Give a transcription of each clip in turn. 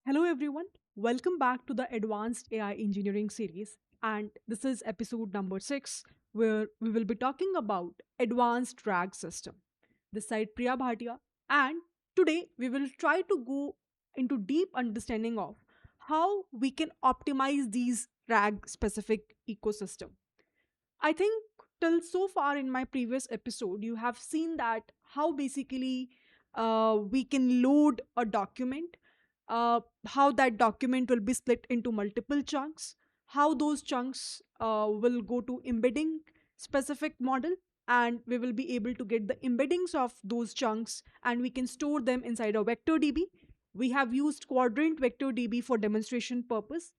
Hello, everyone. Welcome back to the Advanced AI Engineering series. And this is episode number 6, where we will be talking about advanced RAG system. This side Priya Bhatia. And today we will try to go into deep understanding of how we can optimize these RAG specific ecosystem. I think till so far in my previous episode, you have seen that how basically we can load a document, how that document will be split into multiple chunks, how those chunks will go to embedding specific model, and we will be able to get the embeddings of those chunks and we can store them inside a vector DB. We have used quadrant vector DB for demonstration purpose,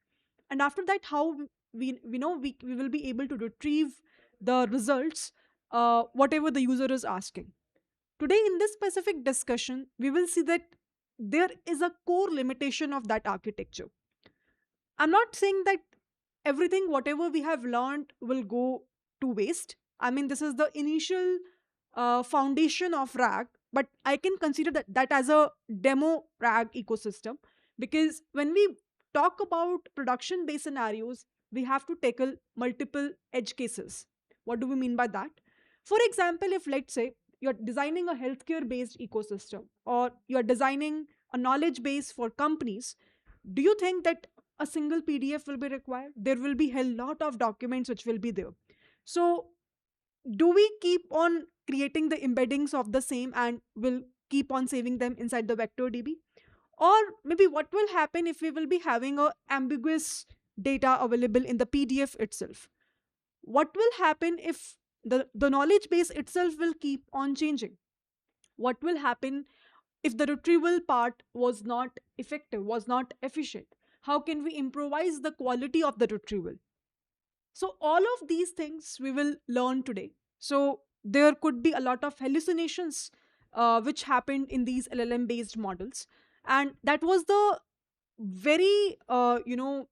and after that how we will be able to retrieve the results, whatever the user is asking. Today in this specific discussion we will see that there is a core limitation of that architecture. I'm not saying that everything whatever we have learned will go to waste. I mean, this is the initial foundation of RAG, but I can consider that as a demo RAG ecosystem, because when we talk about production based scenarios, we have to tackle multiple edge cases. What do we mean by that? For example, if let's say you're designing a healthcare based ecosystem or you're designing a knowledge base for companies, do you think that a single PDF will be required? There will be a lot of documents which will be there. So do we keep on creating the embeddings of the same and will keep on saving them inside the vector DB? Or maybe what will happen if we will be having a ambiguous data available in the PDF itself? What will happen if the knowledge base itself will keep on changing? What will happen if the retrieval part was not effective, was not efficient? How can we improvise the quality of the retrieval? So, all of these things we will learn today. So, there could be a lot of hallucinations which happened in these LLM based models. And that was the very,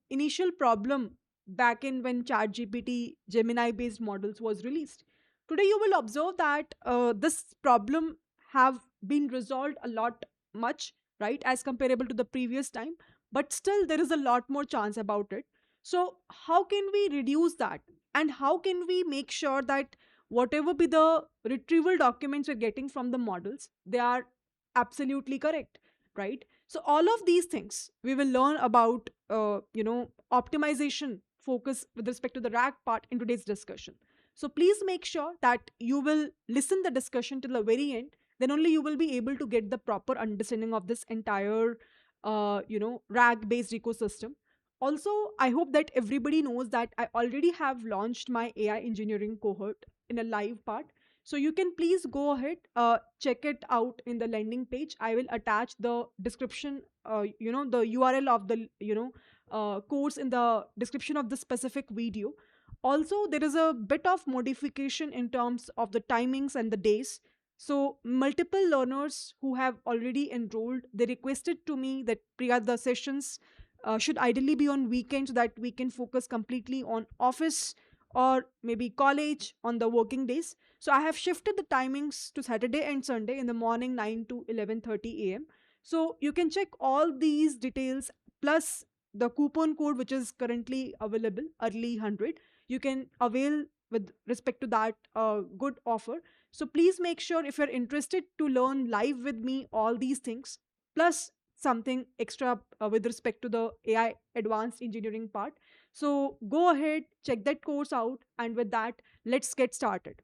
initial problem back in when ChatGPT Gemini based models was released. Today, you will observe that this problem have been resolved a lot much, right, as comparable to the previous time. But still, there is a lot more chance about it. So, how can we reduce that? And how can we make sure that whatever be the retrieval documents we're getting from the models, they are absolutely correct, right? So, all of these things we will learn about, optimization focus with respect to the RAG part in today's discussion. So, please make sure that you will listen the discussion till the very end. Then only you will be able to get the proper understanding of this entire, RAG based ecosystem. Also, I hope that everybody knows that I already have launched my AI engineering cohort in a live part. So you can please go ahead, check it out in the landing page. I will attach the description, the URL of the, course in the description of the specific video. Also, there is a bit of modification in terms of the timings and the days. So multiple learners who have already enrolled, they requested to me that Priya, the sessions should ideally be on weekends so that we can focus completely on office or maybe college on the working days. So I have shifted the timings to Saturday and Sunday in the morning 9 to 11:30 a.m. So you can check all these details plus the coupon code which is currently available, early 100. You can avail with respect to that good offer. So please make sure if you're interested to learn live with me all these things plus something extra with respect to the AI advanced engineering part. So go ahead, check that course out, and with that, let's get started.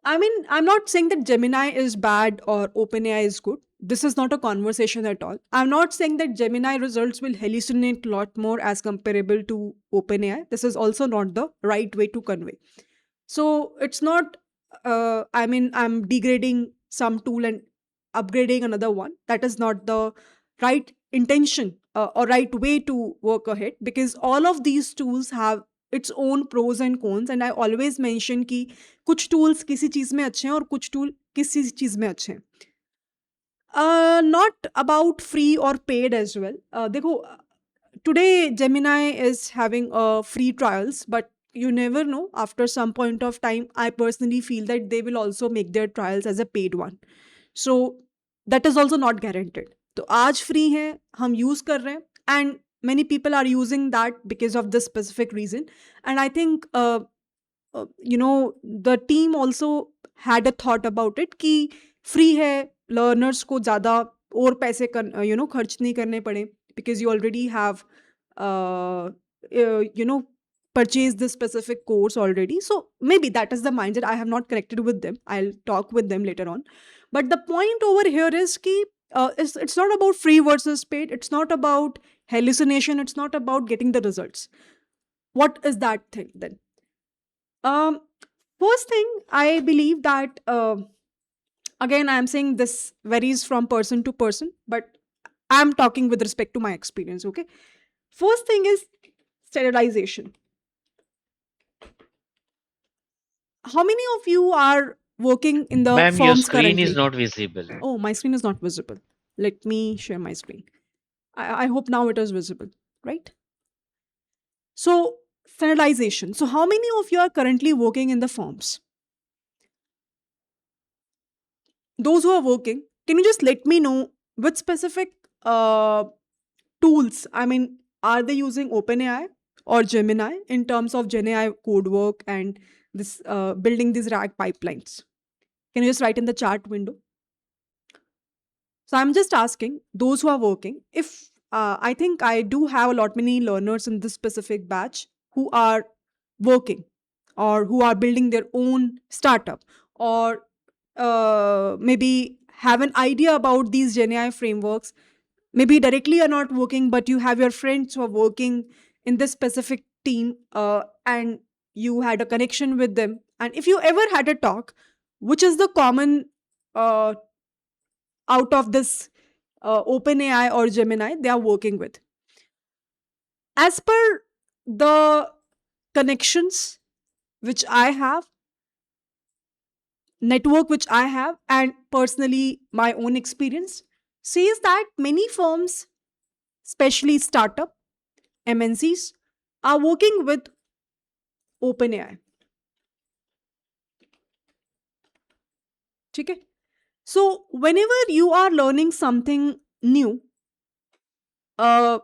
I mean, I'm not saying that Gemini is bad or OpenAI is good. This is not a conversation at all. I'm not saying that Gemini results will hallucinate a lot more as comparable to OpenAI. This is also not the right way to convey. So it's not, I mean, I'm degrading some tool and upgrading another one. That is not the right intention or right way to work ahead, because all of these tools have its own pros and cons. And I always mention कि कुछ tools किसी चीज में अच्छे हैं और कुछ tool किसी चीज में अच्छे हैं. Not about free or paid as well. देखो, today Gemini is having free trials, but you never know. After some point of time, I personally feel that they will also make their trials as a paid one. So that is also not guaranteed. तो आज free है, हम use कर रहे हैं, and many people are using that because of this specific reason. And I think the team also had a thought about it कि free है, learners को ज़्यादा और पैसे खर्च नहीं करने पड़े, because you already have uh, you know purchased this specific course already. So maybe that is the mindset. I have not connected with them, I'll talk with them later on. But the point over here is कि it's not about free versus paid, it's not about hallucination, it's not about getting the results. What is that thing then? um First thing, I believe that, again, I'm saying this varies from person to person, but I'm talking with respect to my experience, okay? First thing is standardization. How many of you are working in the Ma'am, your firms screen is currently? not visible. Oh, my screen is not visible. Let me share my screen. I hope now it is visible, right? So, standardization. So, how many of you are currently working in the firms? Those who are working, can you just let me know which specific uh, tools, I mean, are they using OpenAI or Gemini in terms of GenAI code work and this building these RAG pipelines? Can you just write in the chat window? So I'm just asking those who are working, if I think I do have a lot many learners in this specific batch who are working or who are building their own startup, or maybe have an idea about these GenAI frameworks. Maybe directly you're not working, but you have your friends who are working in this specific team, and you had a connection with them. And if you ever had a talk, which is the common uh, out of this OpenAI or Gemini they are working with? As per the connections which I have, network which I have, and personally my own experience says that many firms, especially startup MNCs, are working with OpenAI. ठीक है? So whenever you are learning something new, uh,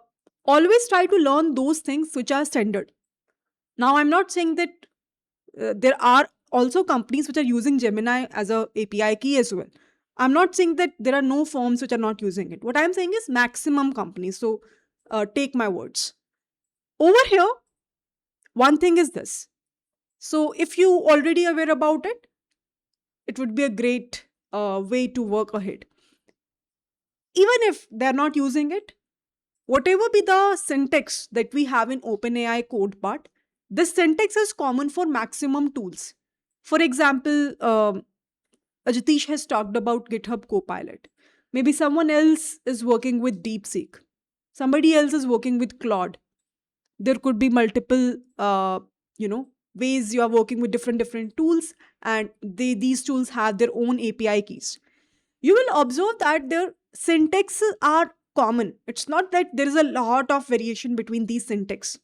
always try to learn those things which are standard. Now I'm not saying that there are also companies which are using Gemini as a API key as well. I'm not saying that there are no firms which are not using it. What I'm saying is maximum companies. So take my words. Over here, one thing is this. So if you already aware about it, it would be a great way to work ahead. Even if they're not using it, whatever be the syntax that we have in OpenAI code part, this syntax is common for maximum tools. For example, Ajitish has talked about GitHub Copilot. Maybe someone else is working with DeepSeek. Somebody else is working with Claude. There could be multiple, ways you are working with different tools, and these tools have their own API keys. You will observe that their syntaxes are common. It's not that there is a lot of variation between these syntax.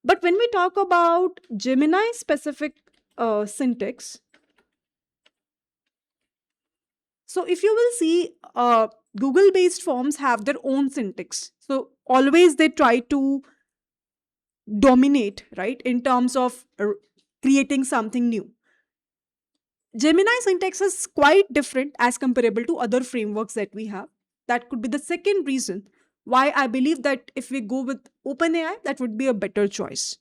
But when we talk about Gemini specific syntax, so if you will see, Google based forms have their own syntax. So always they try to dominate, right, in terms of creating something new. Gemini syntax is quite different as comparable to other frameworks that we have. That could be the second reason why I believe that if we go with OpenAI, that would be a better choice.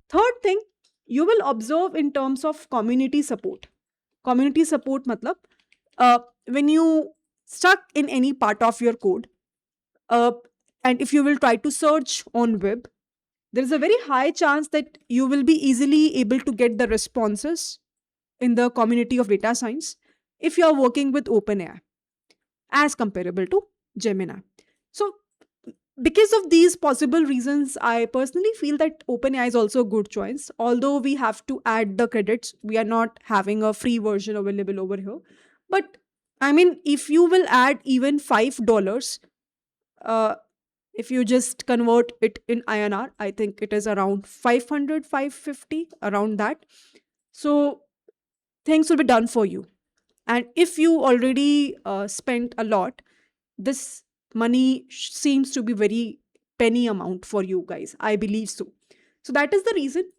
Third thing, you will observe in terms of community support. Community support matlab, when you stuck in any part of your code, uh, and if you will try to search on web, there is a very high chance that you will be easily able to get the responses in the community of data science if you are working with OpenAI as comparable to Gemini. So, because of these possible reasons, I personally feel that OpenAI is also a good choice. Although we have to add the credits, we are not having a free version available over here. But I mean, if you will add even $5, uh, if you just convert it in INR, I think it is around 500, 550, around that. So things will be done for you. And if you already spent a lot, this money seems to be very penny amount for you guys. I believe so. So that is the reason.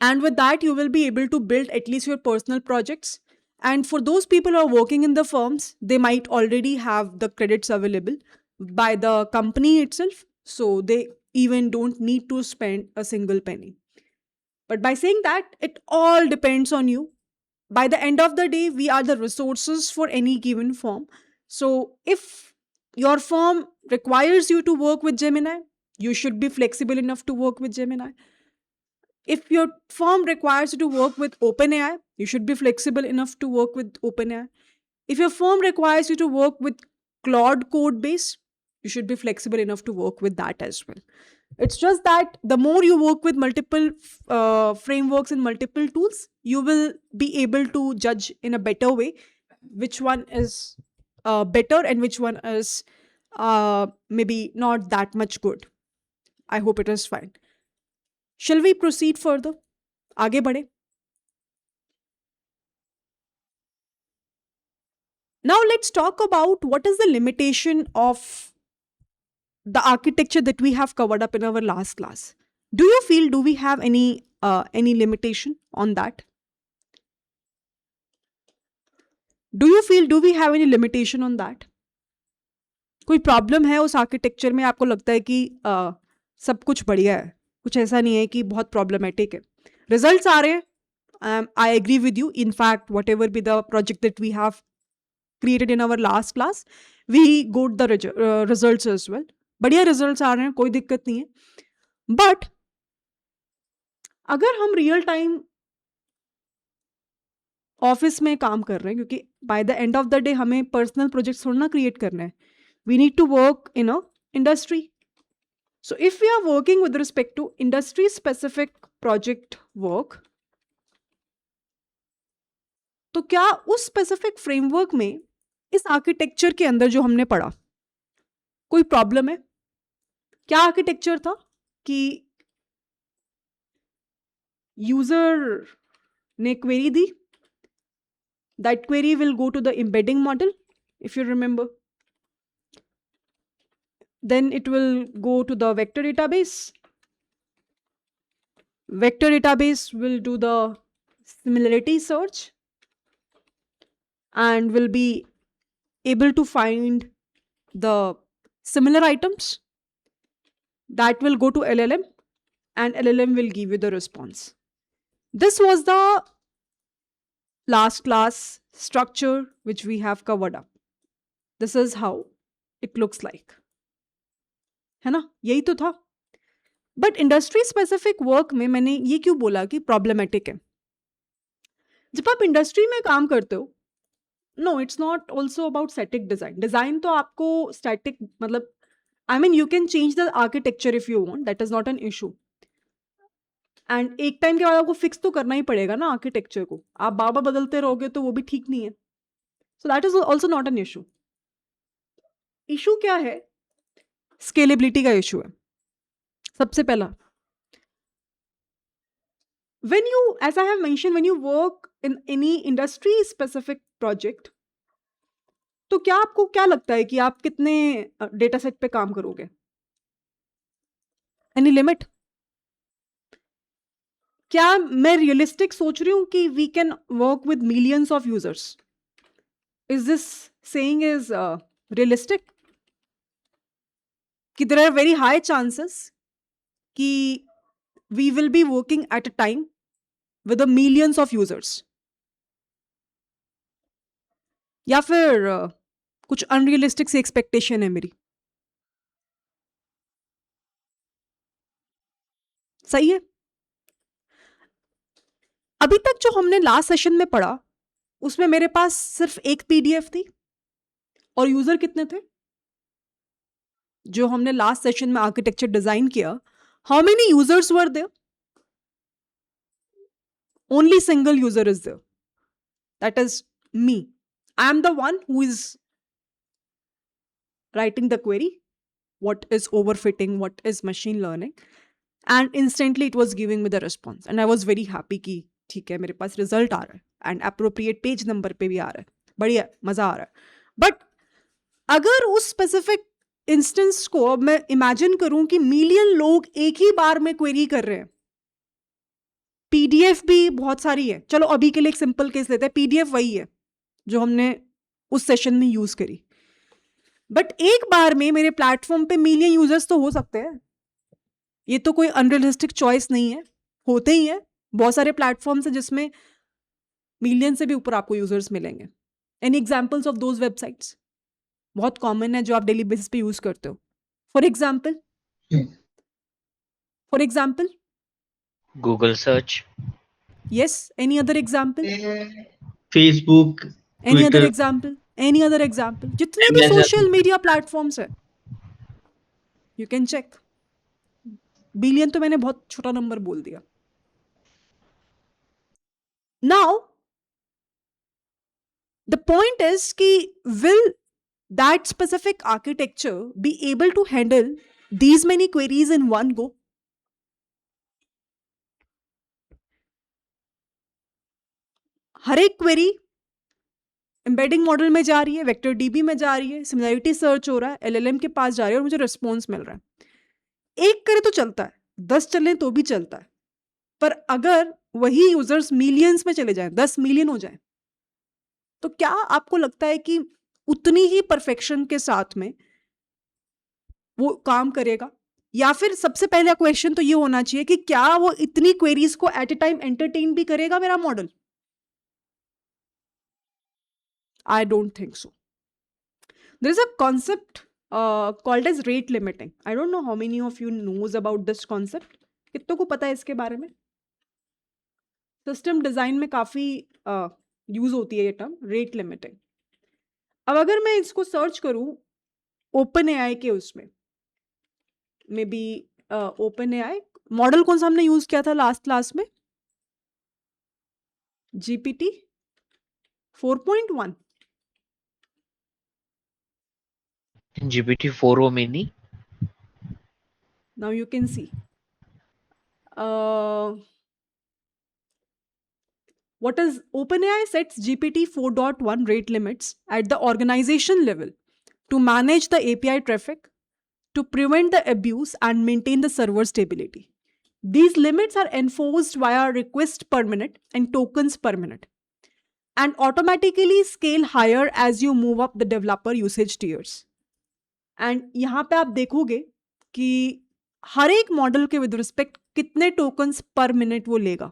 And with that, you will be able to build at least your personal projects. And for those people who are working in the firms, they might already have the credits available by the company itself. So they even don't need to spend a single penny. But by saying that, it all depends on you. By the end of the day, we are the resources for any given firm. So if your firm requires you to work with Gemini, you should be flexible enough to work with Gemini. If your firm requires you to work with OpenAI, you should be flexible enough to work with OpenAI. If your firm requires you to work with Claude code base, you should be flexible enough to work with that as well. It's just that the more you work with multiple frameworks and multiple tools, you will be able to judge in a better way which one is better and which one is maybe not that much good. I hope it is fine. Shall we proceed further? आगे बढ़े. Now let's talk about what is the limitation of the architecture that we have covered up in our last class. Do we have any limitation on that? Do we have any limitation on that? कोई problem है उस architecture में? आपको लगता है कि सब कुछ बढ़िया है, कुछ ऐसा नहीं है कि बहुत प्रॉब्लमेटिक है? रिजल्ट्स आ रहे हैं. I agree with you. In fact whatever be the project that we have created in our last class, we got the results as well. बढ़िया रिजल्ट्स आ रहे हैं, कोई दिक्कत नहीं है. बट अगर हम रियल टाइम ऑफिस में काम कर रहे हैं, क्योंकि by the end of the day हमें पर्सनल प्रोजेक्ट थोड़ा ना क्रिएट करना है, we need to work in a industry. So if we are working with respect to industry specific project work, तो क्या उस स्पेसिफिक फ्रेमवर्क में इस आर्किटेक्चर के अंदर जो हमने पढ़ा कोई प्रॉब्लम है? क्या आर्किटेक्चर था कि यूजर ने क्वेरी दी, that query will go to the embedding model, if you remember. Then it will go to the vector database. Vector database will do the similarity search and will be able to find the similar items. That will go to LLM and LLM will give you the response. This was the last class structure which we have covered up. This is how it looks like. है ना? यही तो था. But industry specific work में मैंने ये क्यों बोला कि प्रॉब्लमेटिक है? जब आप इंडस्ट्री में काम करते हो, no it's not also about static design. Design तो आपको स्टैटिक मतलब I mean you can change the architecture if you want, that is not an issue. And एक टाइम के बाद आपको फिक्स तो करना ही पड़ेगा ना आर्किटेक्चर को. आप बार बार बदलते रहोगे तो वो भी ठीक नहीं है. So that is also not an issue. Issue क्या है? स्केलेबिलिटी का इशू है सबसे पहला. when you, as I have mentioned, when you work in any industry specific project, तो क्या आपको क्या लगता है कि आप कितने डेटा सेट पे काम करोगे? Any limit? क्या मैं रियलिस्टिक सोच रही हूं कि we can work with millions of users? Is this saying is realistic? कि there are very high chances कि we will be working at a time with the millions of users, या फिर कुछ अनरियलिस्टिक सी expectation है मेरी? सही है. अभी तक जो हमने लास्ट सेशन में पढ़ा उसमें मेरे पास सिर्फ एक पीडीएफ थी और यूजर कितने थे? जो हमने लास्ट सेशन में आर्किटेक्चर डिजाइन किया, how many users were there? Only single user is there. That is me. I am the one who is writing the query. What is overfitting? What is machine learning? And instantly it was giving me the response. And I was very happy कि ठीक है मेरे पास result आ रहा है and appropriate page number पे भी आ रहा है. बढ़िया, मजा आ रहा है. But अगर उस specific इंस्टेंस को अब मैं इमेजिन करूं कि मिलियन लोग एक ही बार में क्वेरी कर रहे हैं, पीडीएफ भी बहुत सारी है, चलो अभी के लिए एक सिंपल केस लेते हैं, पीडीएफ वही है जो हमने उस सेशन में यूज करी, बट एक बार में मेरे प्लेटफॉर्म पे मिलियन यूजर्स तो हो सकते हैं। ये तो कोई अनरियलिस्टिक चॉइस नहीं है, होते ही है। बहुत सारे प्लेटफॉर्म्स है जिसमें मिलियन से भी ऊपर आपको यूजर्स मिलेंगे। Any examples of those websites बहुत कॉमन है जो आप डेली बेसिस पे यूज करते हो? For example, for example, Google search, yes, any other example, Facebook, any other Twitter, example, any other example, जितने भी Amazon. सोशल मीडिया प्लेटफॉर्म्स है, यू कैन चेक। बिलियन तो मैंने बहुत छोटा नंबर बोल दिया। नाउ द पॉइंट इज कि will that specific architecture be able to handle these many queries in one go? हर एक क्वेरी एम्बेडिंग मॉडल में जा रही है, वेक्टर डीबी में जा रही है, सिमिलैरिटी सर्च हो रहा है, एलएलएम के पास जा रही है और मुझे रिस्पॉन्स मिल रहा है। एक करे तो चलता है, 10 चले तो भी चलता है, पर अगर वही यूजर्स मिलियंस में चले जाएं, 10 मिलियन हो जाए, तो क्या आपको लगता है कि उतनी ही परफेक्शन के साथ में वो काम करेगा? या फिर सबसे पहला क्वेश्चन तो ये होना चाहिए कि क्या वो इतनी क्वेरीज को एट ए टाइम एंटरटेन भी करेगा मेरा model? I don't think so. There is a concept called as rate limiting. I don't know how many of you knows about this concept. कितनों को पता है इसके बारे में? सिस्टम डिजाइन में काफी यूज होती है ये टर्म, रेट लिमिटिंग। अब अगर मैं इसको सर्च करूं ओपन एआई के उसमें, may be open AI model कौन सा हमने यूज किया था लास्ट क्लास में? GPT 4.1। GPT-4 mini. Now you can see. What is OpenAI sets GPT 4.1 rate limits at the organization level to manage the API traffic, to prevent the abuse and maintain the server stability. These limits are enforced via requests per minute and tokens per minute and automatically scale higher as you move up the developer usage tiers. And यहाँ पे आप देखोगे कि हर एक model के with respect कितने tokens per minute वो लेगा,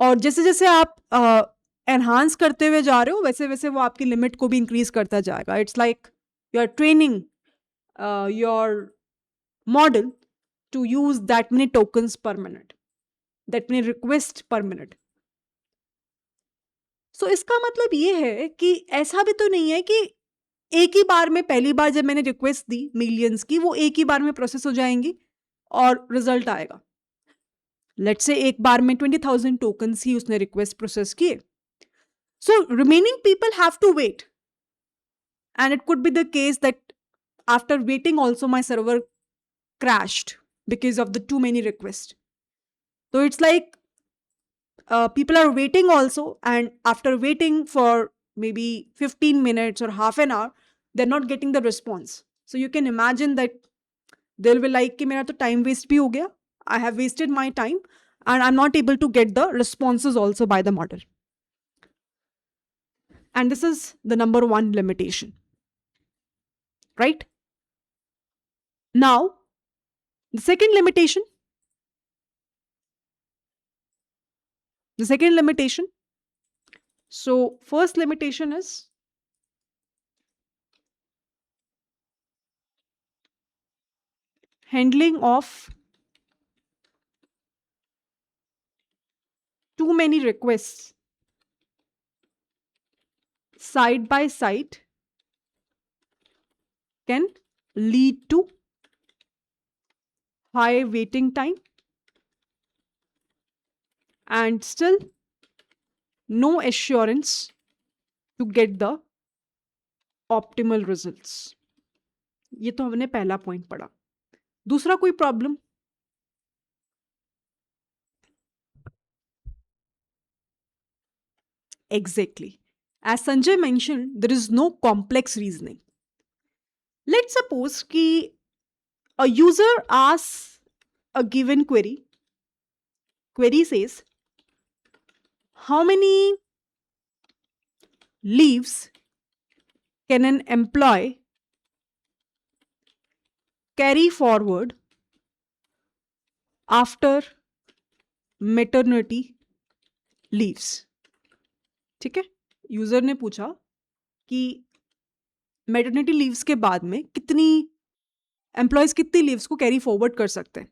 और जैसे जैसे आप एनहांस करते हुए जा रहे हो वैसे वैसे वो आपकी लिमिट को भी इंक्रीज करता जाएगा। It's like you are training your model to use that many tokens per minute, that many request per minute. So इसका मतलब ये है कि ऐसा भी तो नहीं है कि एक ही बार में, पहली बार जब मैंने रिक्वेस्ट दी मिलियंस की, वो एक ही बार में प्रोसेस हो जाएंगी और रिजल्ट आएगा। लेट्स से एक बार में 20,000 टोकन्स ही उसने रिक्वेस्ट प्रोसेस किए, so remaining people have to wait, and it could be the case that after waiting also my server crashed because of the too many requests. So it's like people are waiting also, and after waiting for maybe 15 minutes or half an hour, they're not getting the response. So you can imagine that they'll be like कि मेरा तो time waste भी हो गया, I have wasted my time and I'm not able to get the responses also by the model. And this is the number one limitation, right? Now, the second limitation, the second limitation. So, first limitation is handling of too many requests side by side can lead to high waiting time and still no assurance to get the optimal results. ये तो हमने पहला point पढ़ा। दूसरा कोई problem? Exactly. As Sanjay mentioned, there is no complex reasoning. Let's suppose कि a user asks a given query. Query says, how many leaves can an employee carry forward after maternity leaves? ठीक है, user ने पूछा कि maternity leaves के बाद में कितनी एम्प्लॉयज कितनी लीव्स को कैरी फॉरवर्ड कर सकते हैं.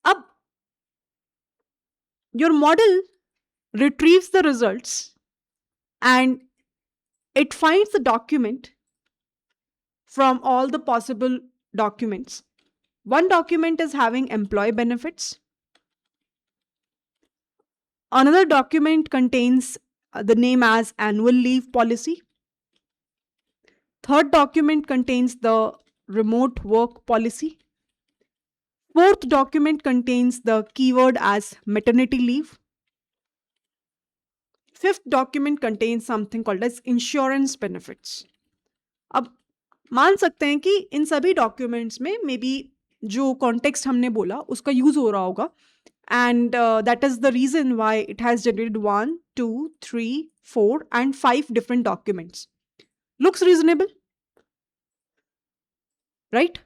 अब your model retrieves the results and it finds the document from all the possible documents. One document is having employee benefits. Another document contains the name as annual leave policy. Third document contains the remote work policy. Fourth document contains the keyword as maternity leave. Fifth document contains something called as insurance benefits. अब मान सकते हैं कि इन सभी documents में may be जो context हमने बोला उसका यूज हो रहा होगा and that is the reason why it has generated 1 2 3 4 and 5 different documents. Looks reasonable, right?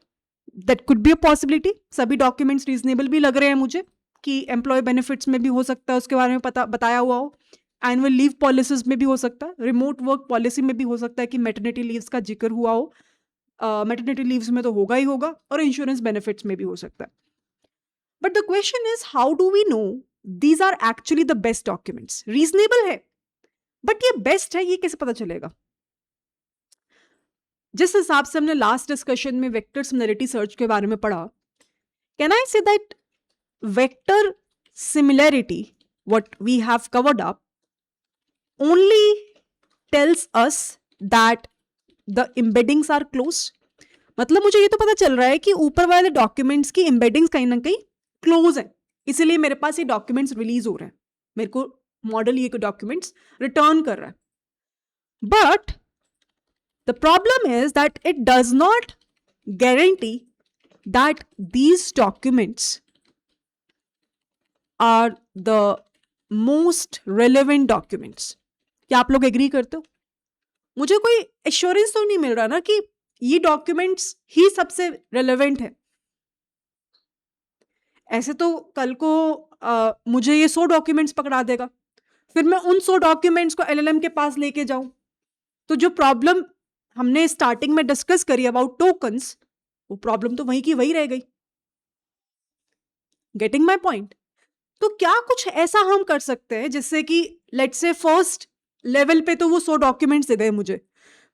That could be a possibility. सभी डॉक्यूमेंट्स रीजनेबल भी लग रहे हैं मुझे कि एम्प्लॉय बेनिफिट्स में भी हो सकता है, उसके बारे में पता बताया हुआ हो, एनुअल लीव पॉलिसीज में भी हो सकता है, रिमोट वर्क पॉलिसी में भी हो सकता है कि मैटरनिटी लीव्स का जिक्र हुआ हो. मैटरनिटी लीव्स में तो होगा ही होगा, और इंश्योरेंस बेनिफिट्स में भी हो सकता है. But the question is how do we know these are actually the best documents? Reasonable है बट ये बेस्ट है, ये कैसे पता चलेगा? जिस हिसाब से हमने लास्ट डिस्कशन में वेक्टर सिमिलरिटी सर्च के बारे में पढ़ा, can I say that vector similarity what we have covered up only tells us that the embeddings are close. मतलब मुझे ये तो पता चल रहा है कि ऊपर वाले डॉक्यूमेंट्स की एम्बेडिंग्स कहीं ना कहीं क्लोज है, इसीलिए मेरे पास ये डॉक्यूमेंट्स रिलीज हो रहे हैं, मेरे को मॉडल ये डॉक्यूमेंट्स रिटर्न कर रहा है. But the problem is that it does not guarantee that these documents are the most relevant documents. क्या आप लोग एग्री करते हो? मुझे कोई एश्योरेंस तो नहीं मिल रहा ना कि ये डॉक्यूमेंट्स ही सबसे रेलेवेंट है. ऐसे तो कल को मुझे ये 100 डॉक्यूमेंट्स पकड़ा देगा, फिर मैं उन 100 डॉक्यूमेंट्स को एलएलएम के पास लेके जाऊं, तो जो प्रॉब्लम हमने स्टार्टिंग में डिस्कस करी अबाउट टोकन्स, वो प्रॉब्लम तो वहीं की वही रह गई. Getting my point? तो क्या कुछ ऐसा हम कर सकते हैं जिससे कि लेट्स से फर्स्ट लेवल पे तो वो 100 डॉक्यूमेंट्स दे दे मुझे,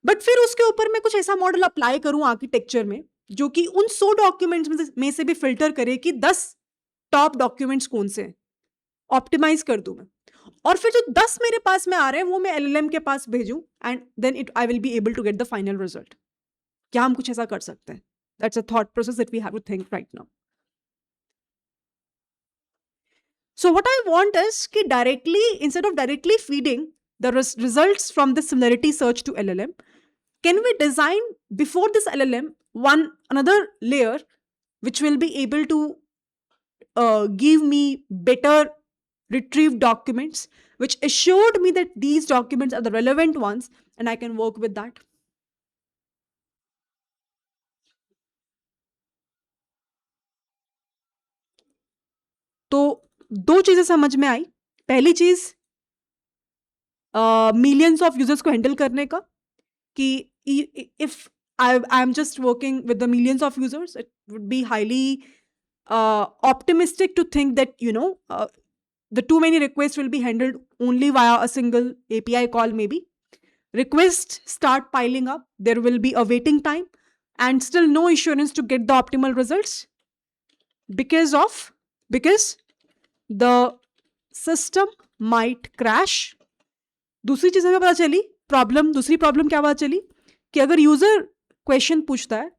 बट फिर उसके ऊपर मैं कुछ ऐसा मॉडल अप्लाई करूं आर्किटेक्चर में जो कि उन 100 डॉक्यूमेंट्स में से भी फिल्टर करे कि 10 टॉप डॉक्यूमेंट्स कौन से हैं, ऑप्टिमाइज कर दूं मैं, और फिर जो 10 मेरे पास में आ रहे हैं वो मैं एलएलएम के पास भेजूं and then it I will be able to get the final result. क्या हम कुछ ऐसा कर सकते हैं? That's a thought process that we have to think right now. So what I want is कि directly, instead of directly feeding the results from the similarity search to LLM, can we design before this LLM another layer which will be able to give me better retrieved documents, which assured me that these documents are the relevant ones and I can work with that. तो दो चीजें समझ में आई. पहली चीज millions of users को handle करने का, कि if I'm just working with the millions of users, it would be highly optimistic to think that the too many requests will be handled only via a single API call. Maybe requests start piling up, there will be a waiting time and still no assurance to get the optimal results because the system might crash. दूसरी चीज हमें पता चली, दूसरी problem क्या पता चली, कि अगर यूजर क्वेश्चन पूछता है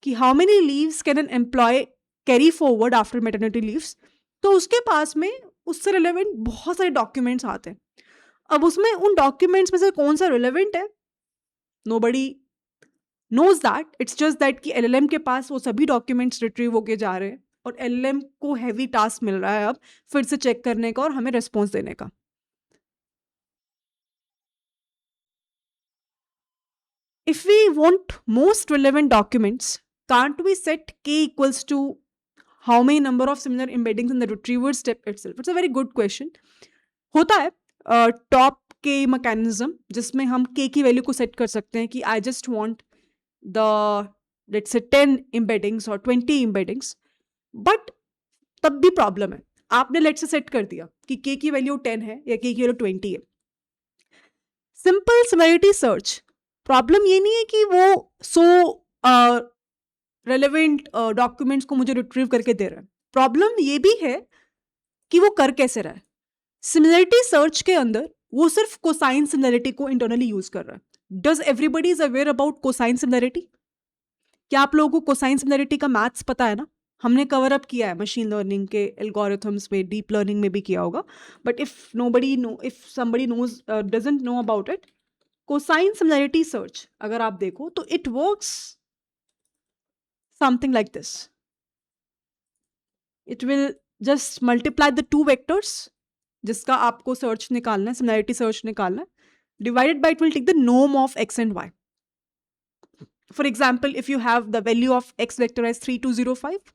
कि how many leaves can an employ carry forward after maternity leaves, तो उसके पास में उससे रिलेवेंट बहुत सारे डॉक्यूमेंट्स आते हैं. अब उसमें उन डॉक्यूमेंट्स में से कौन सा रिलेवेंट है, nobody knows that it's just that कि LLM के पास वो सभी डॉक्यूमेंट्स रिट्रीव होके जा रहे हैं और LLM को हैवी टास्क मिल रहा है अब फिर से चेक करने का और हमें रिस्पॉन्स देने का. If we want most relevant documents, can't we set k equals to how many number of similar embeddings in the retriever step itself? It's a very good question. होता है टॉप के mechanism जिसमें हम k की value को set कर सकते हैं कि I just want the let's say 10 embeddings और 20 embeddings. बट तब भी प्रॉब्लम है. आपने लेट्स से सेट कर दिया कि k की वैल्यू 10 है या k की वैल्यू 20 है. सिंपल सिमिलरिटी सर्च प्रॉब्लम ये नहीं है कि वो सो रेलेवेंट डॉक्यूमेंट्स को मुझे रिट्रीव करके दे रहा है. प्रॉब्लम ये भी है कि वो कर कैसे रहा है. सिमिलरिटी सर्च के अंदर वो सिर्फ कोसाइन सिमिलरिटी को इंटरनली यूज कर रहा है. Does everybody is aware about cosine similarity? क्या आप लोगों को कोसाइन सिमिलरिटी का मैथ्स पता है ना? हमने कवर अप किया है मशीन लर्निंग के एल्गोरिथम्स में, डीप लर्निंग में भी किया होगा. But if somebody knows doesn't know about it, cosine similarity search अगर आप देखो तो it works something like this. It will just multiply the two vectors जिसका आपको सर्च निकालना है, सिमिलरिटी सर्च निकालना है, divided by it will take the norm of x and y. For example, if you have the value of x vector as 3205,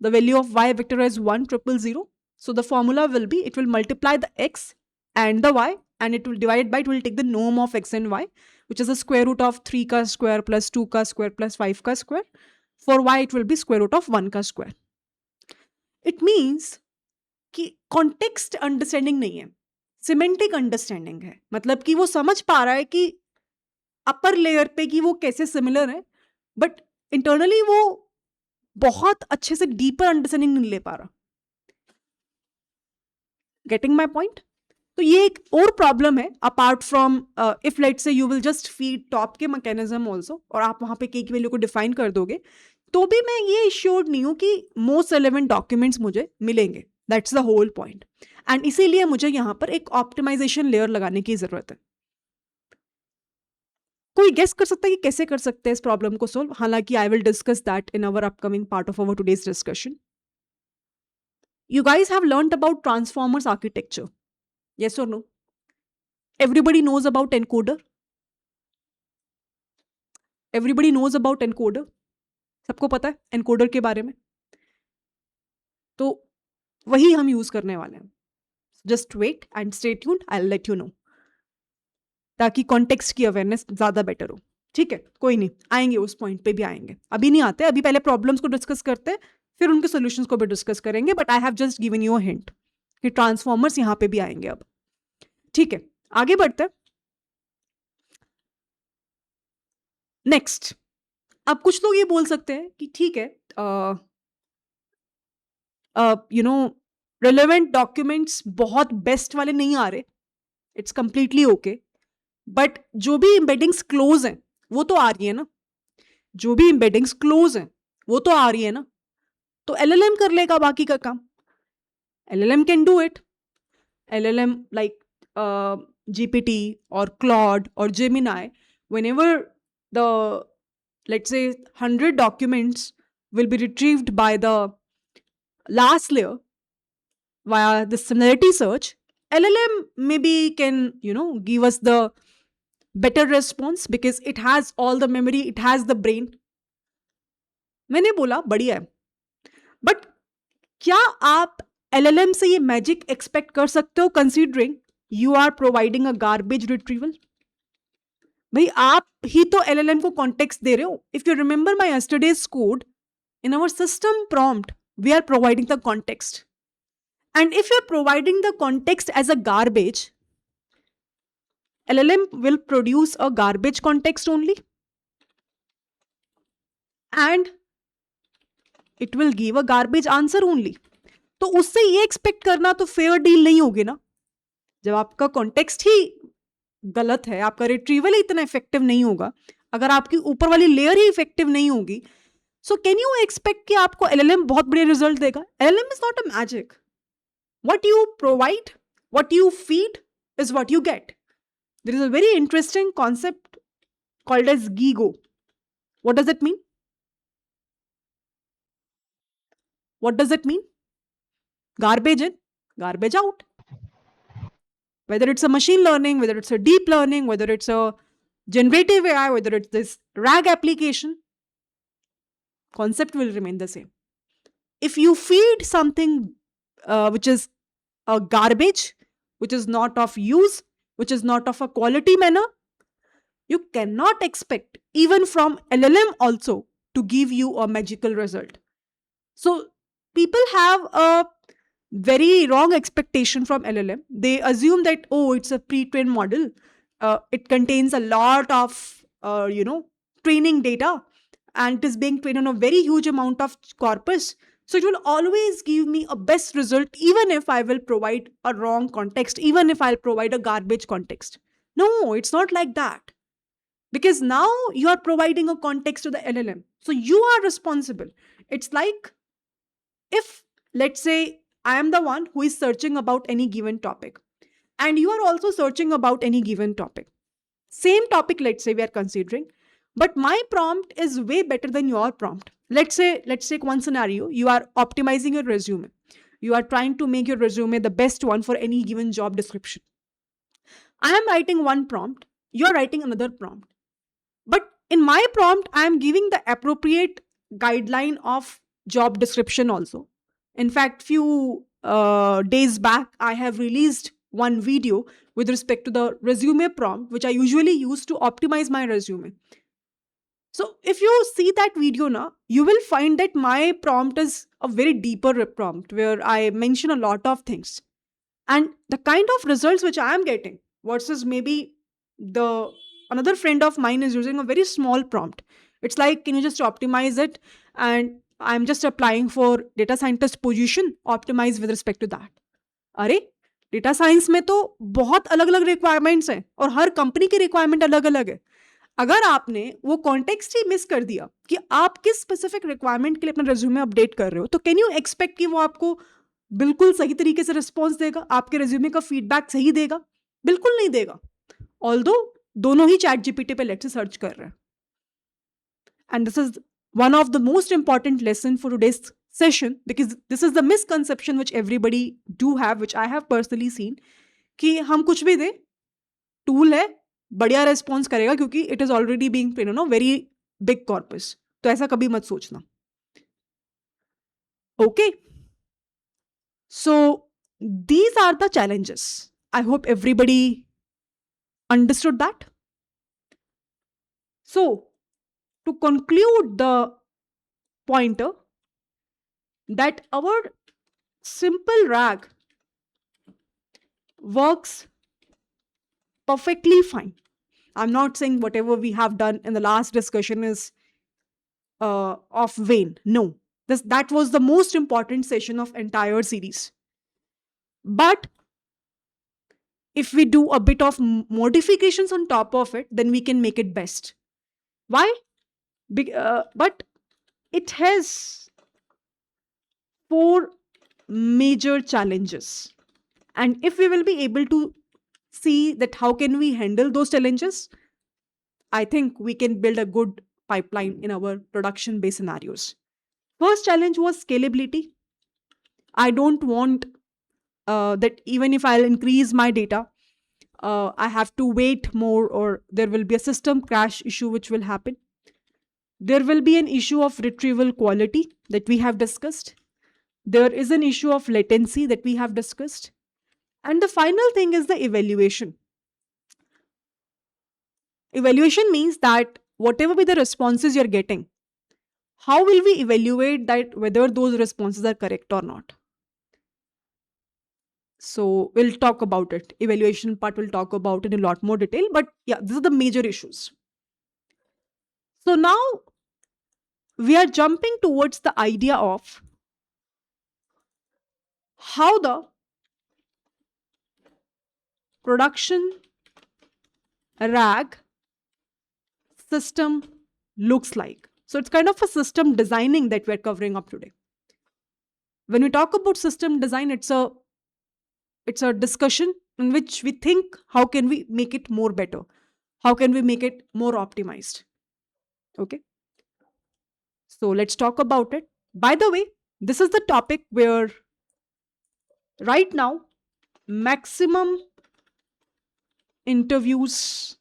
the value of y vector as 1000, so the formula will be it will multiply the x and the y and it will divide by it will take the norm of x and y, which is the square root of 3 ka square plus 2 ka square plus 5 ka square. For y it will be square root of 1 ka square. It means कि context understanding नहीं है, semantic understanding है. मतलब कि वो समझ पा रहा है कि अपर लेयर पे कि वो कैसे सिमिलर है, बट इंटरनली वो बहुत अच्छे से डीपर अंडरस्टैंडिंग नहीं ले पा रहा. Getting my point? तो ये एक और प्रॉब्लम है apart from if let's say you will just feed top के मैकेनिज्म ऑल्सो और आप वहां पे के की वैल्यू को डिफाइन कर दोगे तो भी मैं ये श्योर नहीं हूं कि मोस्ट रेलेवेंट डॉक्यूमेंट्स मुझे मिलेंगे. That's the whole point. And इसीलिए मुझे यहां पर एक ऑप्टिमाइजेशन लेयर लगाने की जरूरत है. कोई गेस कर सकता है कि कैसे कर सकते हैं इस प्रॉब्लम को सोल्व? हालांकि I will discuss that in our upcoming part of our today's discussion. You guys have learned about transformers architecture, yes or no? Everybody knows about encoder. Everybody knows about encoder. सबको पता है encoder के बारे में. तो वही हम use करने वाले हैं. Just wait and stay tuned, I will let you know, ताकि कॉन्टेक्स्ट की अवेयरनेस ज्यादा बेटर हो. ठीक है, कोई नहीं, आएंगे उस पॉइंट पे भी आएंगे. अभी नहीं आते, अभी पहले प्रॉब्लम्स को डिस्कस करते हैं, फिर उनके सॉल्यूशंस को भी डिस्कस करेंगे. But I have just given you a hint कि ट्रांसफॉर्मर्स यहां पे भी आएंगे अब. ठीक है, आगे बढ़ते हैं. नेक्स्ट, अब कुछ लोग ये बोल सकते हैं कि ठीक है, यू नो, रिलेवेंट डॉक्यूमेंट्स बहुत बेस्ट वाले नहीं आ रहे, इट्स कंप्लीटली ओके, बट जो भी एम्बेडिंग्स क्लोज हैं वो तो आ रही है ना. जो भी एम्बेडिंग्स क्लोज हैं वो तो आ रही है ना. तो एलएलएम कर लेगा बाकी का काम. LLM can do it. LLM like GPT और क्लॉड और Gemini, whenever the, let's say, 100 documents will be retrieved by the last layer via the similarity search, LLM maybe can, give us the better response because it has all the memory, it has the brain. मैंने बोला बढ़िया है, but क्या आप LLM से ये magic expect कर सकते हो considering you are providing a garbage retrieval? भाई आप ही तो LLM को कॉन्टेक्स्ट दे रहे हो. If you remember my yesterday's code, in our system prompt we are providing the context, and if you're providing the context as a garbage, LLM will produce a garbage context only and it will give a garbage answer only. तो उससे ये expect करना तो fair deal नहीं होगी ना. जब आपका कॉन्टेक्स्ट ही गलत है, आपका रिट्रीवल ही इतना इफेक्टिव नहीं होगा, अगर आपकी ऊपर वाली लेयर ही इफेक्टिव नहीं होगी, so can you expect कि आपको LLM बहुत बड़े रिजल्ट देगा? LLM is not a magic. What you provide, what you feed is what you get. There is a very interesting concept called as GIGO. What does it mean? What does it mean? Garbage in, garbage out. Whether it's a machine learning, whether it's a deep learning, whether it's a generative AI, whether it's this RAG application, concept will remain the same. If you feed something which is a garbage, which is not of use, which is not of a quality manner, you cannot expect, even from LLM also, to give you a magical result. So people have a very wrong expectation from LLM. They assume that, oh, it's a pre-trained model. It contains a lot of training data, and it is being trained on a very huge amount of corpus. So it will always give me a best result, even if I will provide a wrong context, even if I'll provide a garbage context. No, it's not like that. Because now you are providing a context to the LLM. So you are responsible. It's like, if, let's say, I am the one who is searching about any given topic, and you are also searching about any given topic, same topic, let's say we are considering, but my prompt is way better than your prompt. Let's take one scenario. You are optimizing your resume. You are trying to make your resume the best one for any given job description. I am writing one prompt, you are writing another prompt. But in my prompt, I am giving the appropriate guideline of job description also. In fact, few days back, I have released one video with respect to the resume prompt, which I usually use to optimize my resume. So if you see that video now, you will find that my prompt is a very deeper prompt where I mention a lot of things. And the kind of results which I am getting versus maybe the another friend of mine is using a very small prompt. It's like, can you just optimize it? And I'm just applying for data scientist position, optimize with respect to that. अरे, data science में तो बहुत अलग अलग requirements हैं और हर company की requirement अलग अलग है. अगर आपने वो कॉन्टेक्स्ट ही मिस कर दिया कि आप किस स्पेसिफिक रिक्वायरमेंट के लिए अपना रेज्यूमे अपडेट कर रहे हो, तो कैन यू एक्सपेक्ट कि वो आपको बिल्कुल सही तरीके से रिस्पॉन्स देगा, आपके रेज्यूमे का फीडबैक सही देगा? बिल्कुल नहीं देगा. ऑल्दो दोनों ही चैट जीपीटी पे लेट से सर्च कर रहे हैं. And this is one of the most important lesson for today's session, because this is the misconception which everybody do have, which I have personally seen, कि हम कुछ भी दें, टूल है, बढ़िया रिस्पॉन्स करेगा क्योंकि it is already being trained on a very big corpus. तो ऐसा कभी मत सोचना. Okay, so these are the challenges. I hope everybody understood that. So to conclude the pointer, that our simple RAG works perfectly fine. I'm not saying whatever we have done in the last discussion is of vain. No, that was the most important session of entire series. But if we do a bit of modifications on top of it, then we can make it best. Why? But it has 4 major challenges. And if we will be able to see that how can we handle those challenges, I think we can build a good pipeline in our production based scenarios. First challenge was scalability. I don't want that even if I'll increase my data, I have to wait more, or there will be a system crash issue which will happen. There will be an issue of retrieval quality that we have discussed. There is an issue of latency that we have discussed. And the final thing is the evaluation. Evaluation means that whatever be the responses you're getting, how will we evaluate that whether those responses are correct or not? So we'll talk about it. Evaluation part we'll talk about in a lot more detail. But yeah, these are the major issues. So now we are jumping towards the idea of how the production RAG system looks like. So it's kind of a system designing that we're covering up today. When we talk about system design, it's a discussion in which we think how can we make it more better? How can we make it more optimized? Okay. So let's talk about it. By the way, this is the topic where right now maximum interviews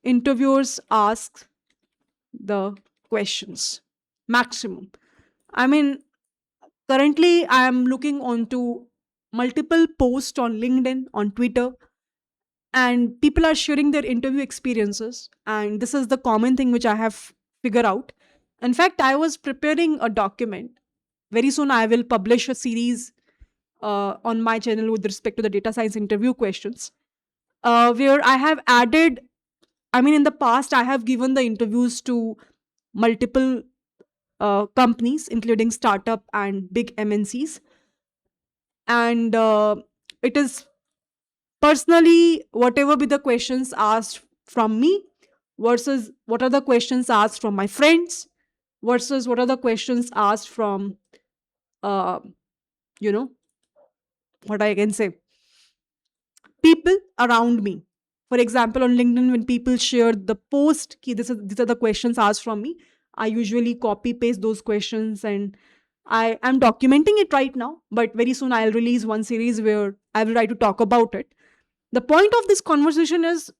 interviewers ask the questions. Maximum. I mean, currently I am looking onto multiple posts on LinkedIn, on Twitter, and people are sharing their interview experiences. And this is the common thing which I have figured out. In fact, I was preparing a document. Very soon, I will publish a series on my channel with respect to the data science interview questions, where I have added, I mean, in the past, I have given the interviews to multiple companies, including startup and big MNCs. And it is personally whatever be the questions asked from me versus what are the questions asked from my friends versus what are the questions asked from uh, you know what I can say, people around me. For example, on LinkedIn, when people share the post ki these are the questions asked from me, I usually copy paste those questions, and I am documenting it right now, but very soon I'll release one series where I will try to talk about it. The point of this conversation is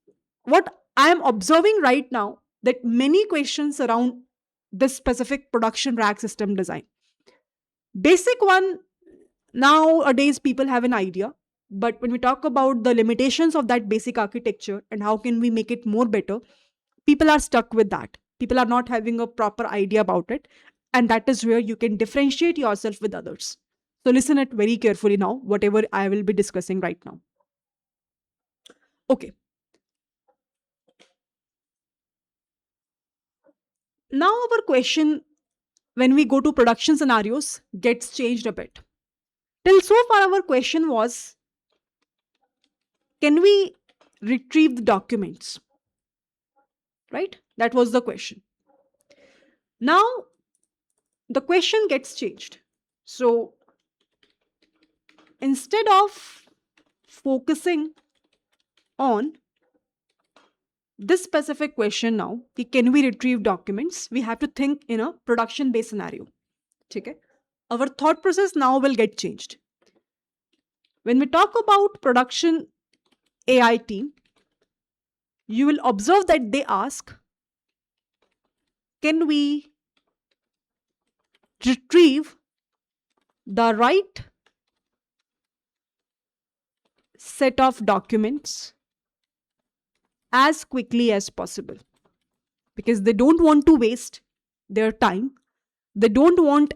what I am observing right now, that many questions around this specific production rack system design. Basic one, nowadays people have an idea, but when we talk about the limitations of that basic architecture and how can we make it more better, people are stuck with that. People are not having a proper idea about it, and that is where you can differentiate yourself with others. So listen it very carefully now, whatever I will be discussing right now. Okay, now our question when we go to production scenarios gets changed a bit. Till so far, our question was, can we retrieve the documents? Right? That was the question. Now, the question gets changed. So, instead of focusing on this specific question now, can we retrieve documents? We have to think in a production based scenario. Okay? Our thought process now will get changed. When we talk about production AI team, you will observe that they ask, can we retrieve the right set of documents as quickly as possible? Because they don't want to waste their time. They don't want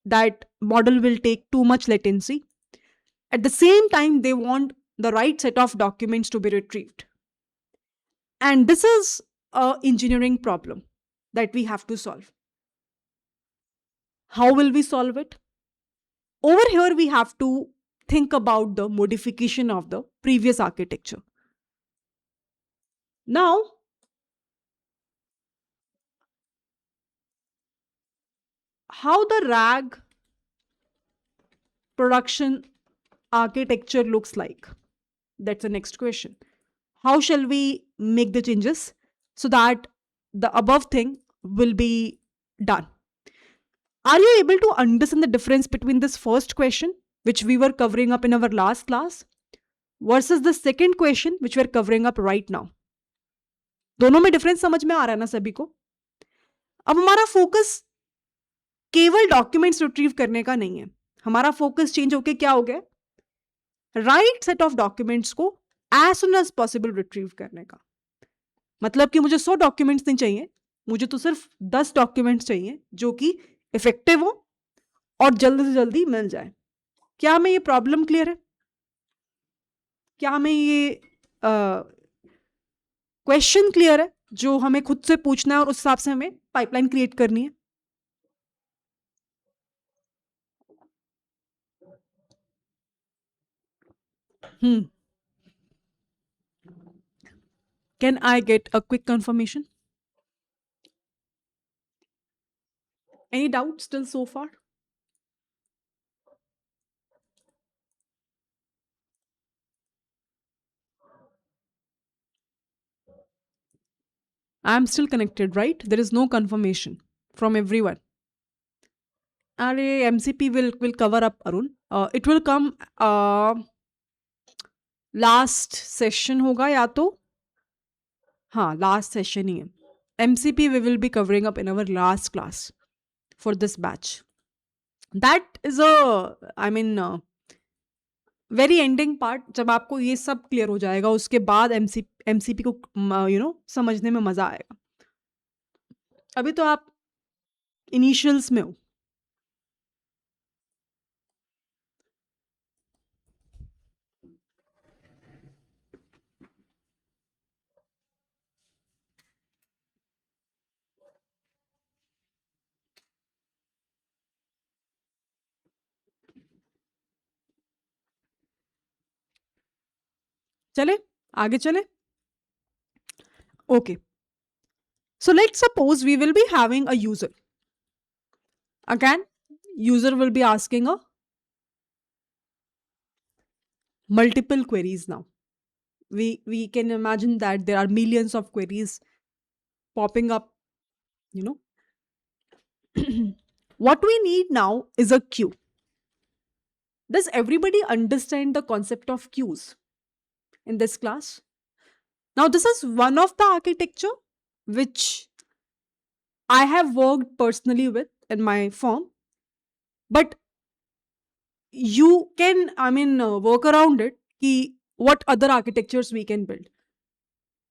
that model will take too much latency. At the same time, they want the right set of documents to be retrieved. And this is a engineering problem that we have to solve. How will we solve it? Over here, we have to think about the modification of the previous architecture. Now, how the RAG production architecture looks like? That's the next question. How shall we make the changes so that the above thing will be done? Are you able to understand the difference between this first question, which we were covering up in our last class, versus the second question, which we're covering up right now? दोनों में difference समझ में आ रहा है ना सभी को? अब हमारा फोकस केवल डॉक्यूमेंट्स रिट्रीव करने का नहीं है. हमारा फोकस चेंज होके क्या हो गया? राइट सेट ऑफ डॉक्यूमेंट्स को as soon as possible retrieve करने का. मतलब कि मुझे 100 डॉक्यूमेंट्स नहीं चाहिए, मुझे तो सिर्फ 10 डॉक्यूमेंट्स चाहिए जो कि इफेक्टिव हो और जल्दी से जल्दी मिल जाए. क्या हमें ये प्रॉब्लम क्लियर है? क्या हमें ये क्वेश्चन क्लियर है जो हमें खुद से पूछना है और उस हिसाब से हमें पाइपलाइन क्रिएट करनी है? Can I get a quick confirmation? Any doubts still so far? I'm still connected, right? There is no confirmation from everyone. अरे MCP will cover up, Arun. It will come last session होगा या तो हाँ last session ही है. MCP we will be covering up in our last class for this batch. That is a I mean very ending part. जब आपको ये सब clear हो जाएगा उसके बाद एमसीपी को समझने में मजा आएगा. अभी तो आप इनिशियल्स में हो. चले आगे चले. Okay, so let's suppose we will be having a user. Again, user will be asking a multiple queries now. We can imagine that there are millions of queries popping up, you know. What we need now is a queue. Does everybody understand the concept of queues in this class? Now, this is one of the architecture which I have worked personally with in my firm, but you can, work around it. What other architectures we can build.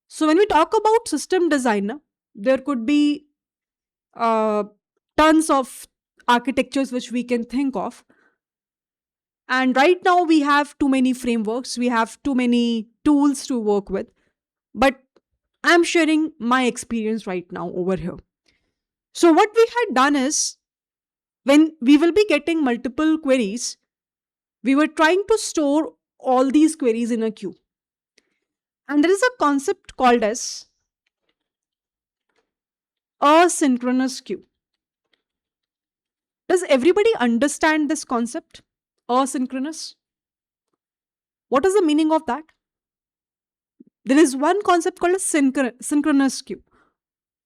So, when we talk about system designer, there could be uh, tons of architectures which we can think of. And right now, we have too many frameworks, we have too many tools to work with. But I'm sharing my experience right now over here. So, what we had done is when we will be getting multiple queries, we were trying to store all these queries in a queue. And there is a concept called as asynchronous queue. Does everybody understand this concept? Asynchronous? What is the meaning of that? There is one concept called as synchronous queue.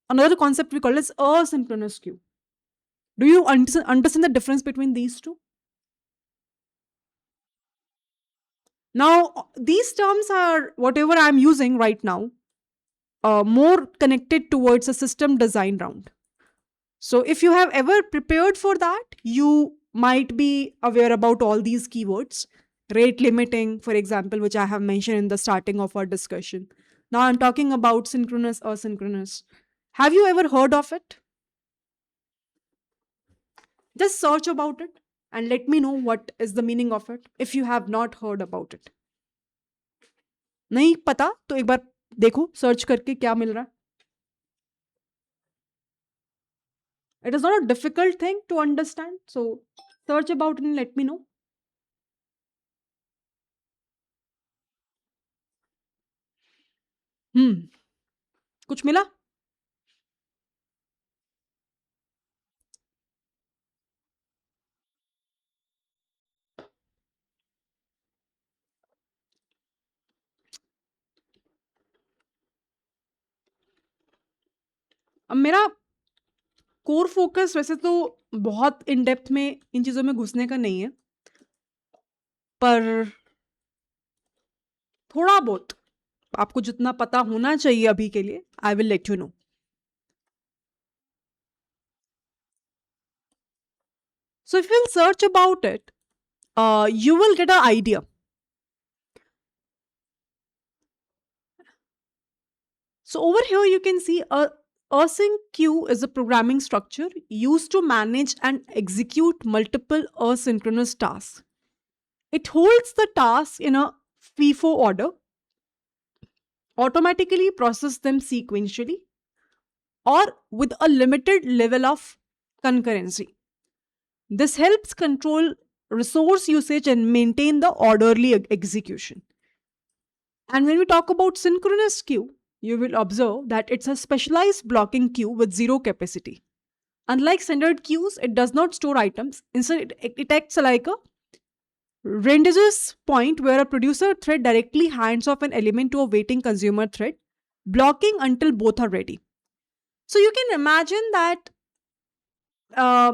Another concept we call as asynchronous queue. Do you understand the difference between these two? Now, these terms are whatever I'm using right now, more connected towards a system design round. So, if you have ever prepared for that, you might be aware about all these keywords. Rate limiting, for example, which I have mentioned in the starting of our discussion. Now, I'm talking about synchronous, asynchronous. Have you ever heard of it? Just search about it and let me know what is the meaning of it if you have not heard about it. नहीं पता तो एक बार देखो search करके क्या मिल रहा है. It is not a difficult thing to understand, so search about it and let me know. कुछ मिला? अब मेरा कोर फोकस वैसे तो बहुत इन डेप्थ में इन चीज़ों में घुसने का नहीं है, पर थोड़ा बहुत आपको जितना पता होना चाहिए अभी के लिए आई will let you no. So if you'll search about it, you will get an idea. So over here you can see a async queue is a programming structure used to manage and execute multiple asynchronous tasks. It holds the tasks in a FIFO order, automatically process them sequentially, or with a limited level of concurrency. This helps control resource usage and maintain the orderly execution. And when we talk about synchronous queue, you will observe that it's a specialized blocking queue with zero capacity. Unlike standard queues, it does not store items. Instead, it acts like a ranges point where a producer thread directly hands off an element to a waiting consumer thread, blocking until both are ready. So you can imagine that uh,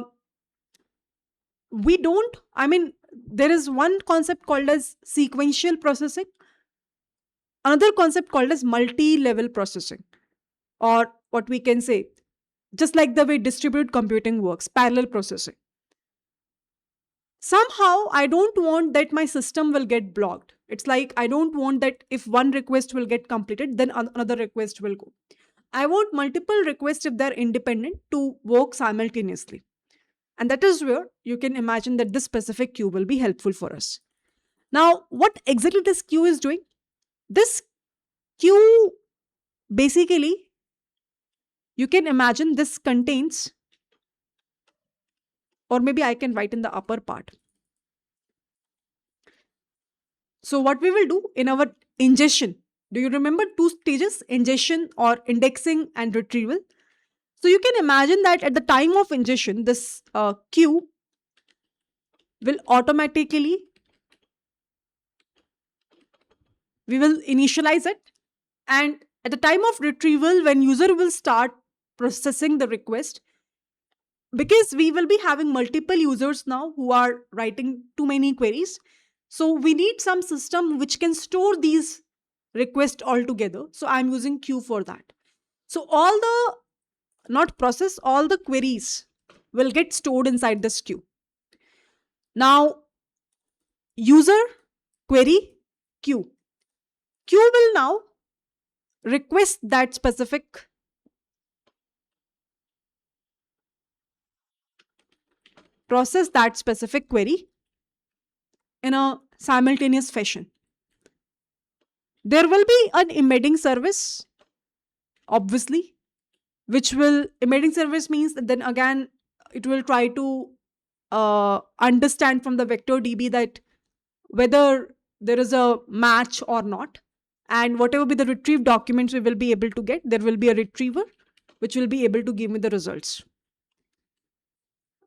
we don't, I mean, there is one concept called as sequential processing, another concept called as multi-level processing, or what we can say, just like the way distributed computing works, parallel processing. Somehow, I don't want that my system will get blocked. It's like I don't want that if one request will get completed, then another request will go. I want multiple requests if they're independent to work simultaneously. And that is where you can imagine that this specific queue will be helpful for us. Now, what exactly this queue is doing? This queue basically, you can imagine this contains, or maybe I can write in the upper part. So, what we will do in our ingestion, do you remember two stages, ingestion or indexing and retrieval? So, you can imagine that at the time of ingestion, this queue will automatically, we will initialize it. And at the time of retrieval, when user will start processing the request, because we will be having multiple users now who are writing too many queries, so we need some system which can store these requests all together. So I'm using queue for that. So all the, not process, all the queries will get stored inside this queue. Now, user query queue. Queue will now request that specific, process that specific query in a simultaneous fashion. There will be an embedding service, obviously, which will, embedding service means that then again it will try to understand from the vector DB that whether there is a match or not. And whatever be the retrieved documents we will be able to get, there will be a retriever which will be able to give me the results.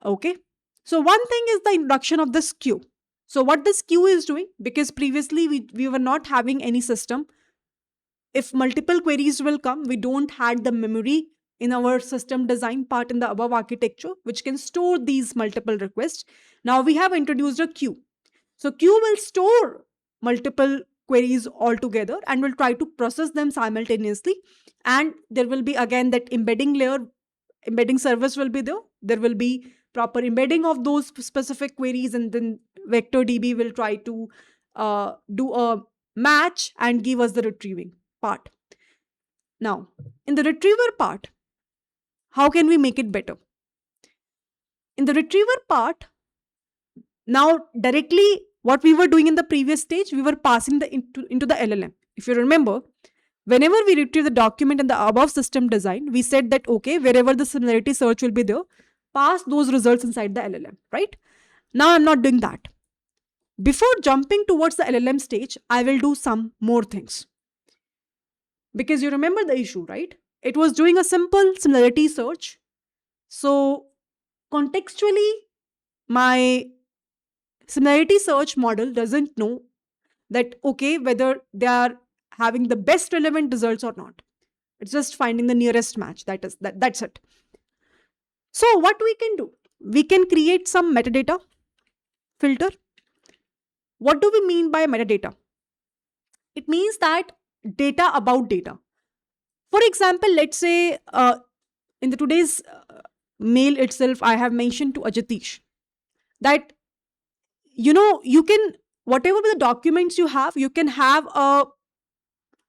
Okay. So one thing is the introduction of this queue. So what this queue is doing, because previously we were not having any system. If multiple queries will come, we don't had the memory in our system design part in the above architecture, which can store these multiple requests. Now we have introduced a queue. So queue will store multiple queries all together and will try to process them simultaneously. And there will be again that embedding layer, embedding service will be there. There will be proper embedding of those specific queries, and then vector DB will try to do a match and give us the retrieving part. Now, in the retriever part, how can we make it better? In the retriever part, now directly what we were doing in the previous stage, we were passing the into the LLM. If you remember, whenever we retrieve the document in the above system design, we said that okay, wherever the similarity search will be there, pass those results inside the LLM, right? Now I'm not doing that. Before jumping towards the LLM stage, I will do some more things. Because you remember the issue, right? It was doing a simple similarity search. So contextually, my similarity search model doesn't know that okay, whether they are having the best relevant results or not. It's just finding the nearest match. That's it. So what we can do? We can create some metadata filter. What do we mean by metadata? It means that data about data. For example, let's say in the today's mail itself, I have mentioned to Ajatish that you can, whatever the documents you have, you can have a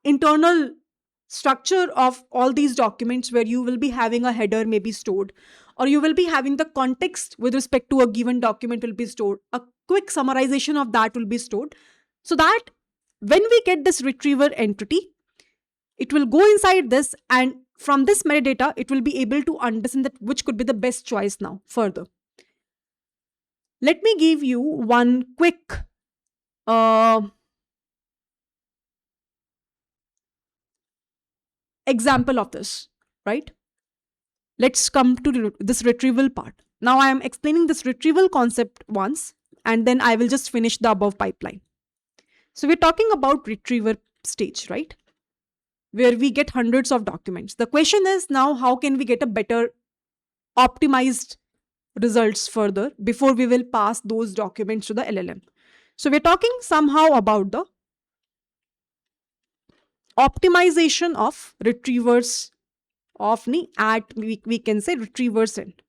internal structure of all these documents where you will be having a header maybe stored, or you will be having the context with respect to a given document will be stored, a quick summarization of that will be stored, so that when we get this retriever entity, it will go inside this, and from this metadata it will be able to understand that which could be the best choice. Now further, let me give you one quick uh, example of this, right? Let's come to this retrieval part. Now I am explaining this retrieval concept once, and then I will just finish the above pipeline. So we're talking about retriever stage, right? Where we get hundreds of documents. The question is now, how can we get a better optimized results further before we will pass those documents to the LLM. So we're talking somehow about the optimization of retrievers of नहीं at we can say retrievers end,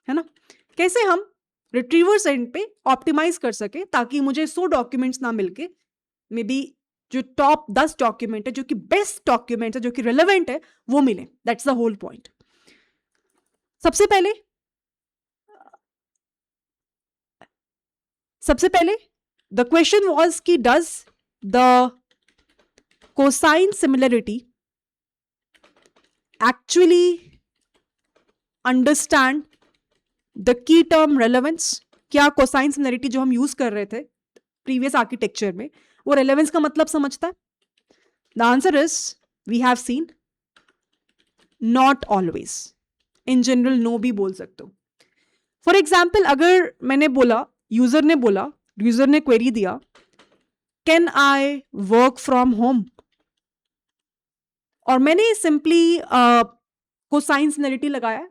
है ना? कैसे हम retrievers and पे optimise कर सके ताकि मुझे 100 डॉक्यूमेंट्स ना मिलके मे बी जो टॉप 10 डॉक्यूमेंट है, जो कि बेस्ट डॉक्यूमेंट है, जो कि रिलेवेंट है, वो मिले. That's the whole point. सबसे पहले द क्वेश्चन वाज कि does the cosine similarity actually understand the key term relevance. क्या कोसाइन सिमिलरिटी जो हम यूज कर रहे थे प्रीवियस आर्किटेक्चर में वो रेलेवेंस का मतलब समझता है? The answer is we have seen not always. In general no भी बोल सकते हो. फॉर एग्जाम्पल, अगर मैंने बोला, यूजर ने क्वेरी दिया, can I work from home, और मैंने सिंपली कोसाइन सिमिलरिटी लगाया.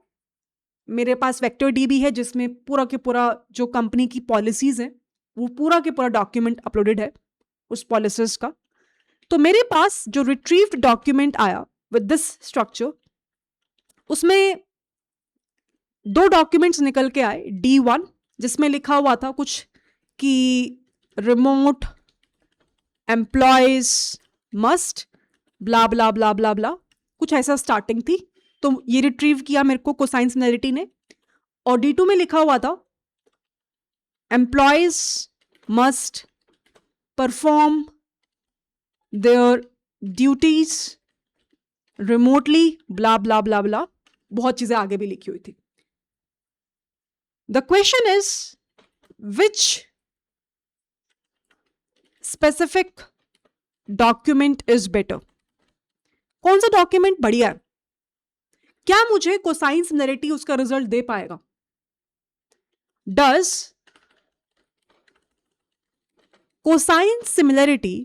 मेरे पास वेक्टर डीबी है जिसमें पूरा के पूरा जो कंपनी की पॉलिसीज है वो पूरा के पूरा डॉक्यूमेंट अपलोडेड है उस पॉलिसीज का. तो मेरे पास जो रिट्रीव्ड डॉक्यूमेंट आया विद दिस स्ट्रक्चर, उसमें 2 डॉक्यूमेंट्स निकल के आए. D1 जिसमें लिखा हुआ था कुछ कि रिमोट एम्प्लॉयज मस्ट ब्ला ब्ला ब्ला ब्ला ब्ला, कुछ ऐसा स्टार्टिंग थी. तो ये रिट्रीव किया मेरे को कोसाइन सिमिलरिटी ने. और D2 में लिखा हुआ था employees must perform their duties remotely blah blah blah blah, बहुत चीजें आगे भी लिखी हुई थी. The question is which specific document is better. कौन सा डॉक्यूमेंट बढ़िया है? क्या मुझे कोसाइन सिमिलरिटी उसका रिजल्ट दे पाएगा? Does cosine similarity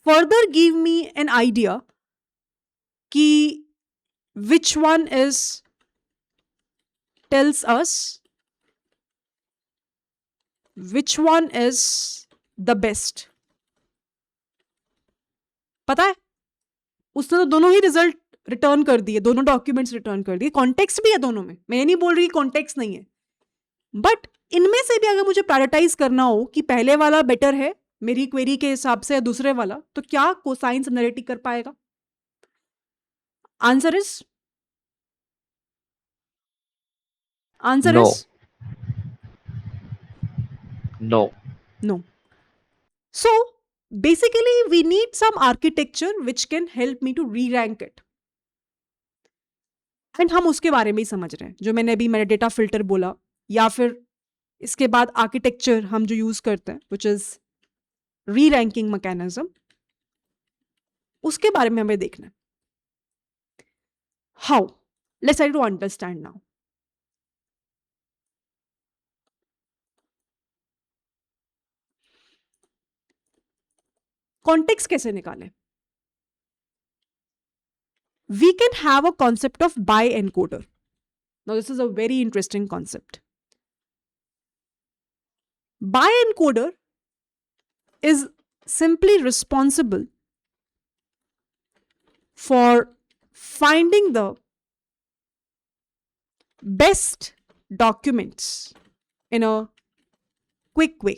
further give me an idea कि which one is tells us which one is the best? पता है, उसने तो दोनों ही रिजल्ट रिटर्न कर दिए, दोनों डॉक्यूमेंट्स रिटर्न कर दिए. कॉन्टेक्स्ट भी है दोनों में, मैं ये नहीं बोल रही कॉन्टेक्स्ट नहीं है, बट इनमें से भी अगर मुझे प्रायोरिटाइज करना हो कि पहले वाला बेटर है मेरी क्वेरी के हिसाब से या दूसरे वाला, तो क्या कोसाइन सिमिलरिटी कर पाएगा? Answer is answer No. Is No. No. So basically we need some architecture which can help me to re-rank it. And हम उसके बारे में ही समझ रहे हैं, जो मैंने अभी मेरा डेटा फिल्टर बोला, या फिर इसके बाद आर्किटेक्चर हम जो यूज करते हैं which is reranking mechanism, उसके बारे में हमें देखना है. How? Let's try to understand now. Context कैसे निकालें? We can have a concept of by encoder. Now, this is a very interesting concept. By encoder is simply responsible for finding the best documents in a quick way.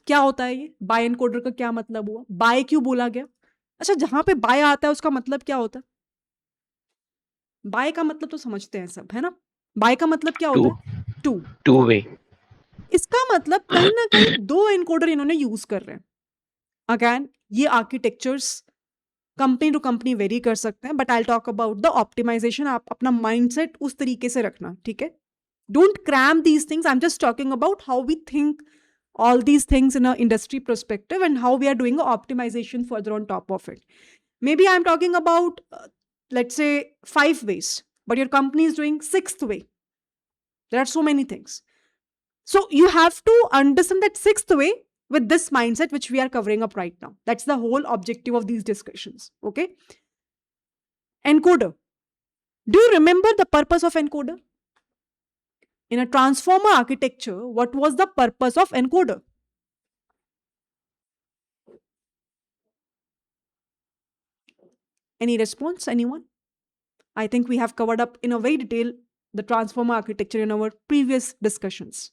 क्या होता है ये bye encoder का? क्या मतलब हुआ? Bye क्यों बोला गया? अच्छा, जहां पे बाय आता है उसका मतलब क्या होता है? बाय का मतलब तो समझते हैं सब, है ना? बाय का मतलब क्या होता Two. है? टू. Two-way. इसका मतलब कहीं ना कहीं 2 एनकोडर इन्होंने यूज कर रहे हैं. अगैन ये architectures company to company vary कर सकते हैं, but I talk about the optimization. आप अपना माइंडसेट उस तरीके से रखना, ठीक है? Don't cram these things. I am just talking about how we think all these things in an industry perspective and how we are doing a optimization further on top of it. Maybe I'm talking about let's say 5 ways, but your company is doing 6th way. There are so many things, so you have to understand that 6th way with this mindset which we are covering up right now. That's the whole objective of these discussions. Okay, encoder. Do you remember the purpose of encoder? In a transformer architecture, what was the purpose of encoder? Any response? Anyone? I think we have covered up in a very detail the transformer architecture in our previous discussions.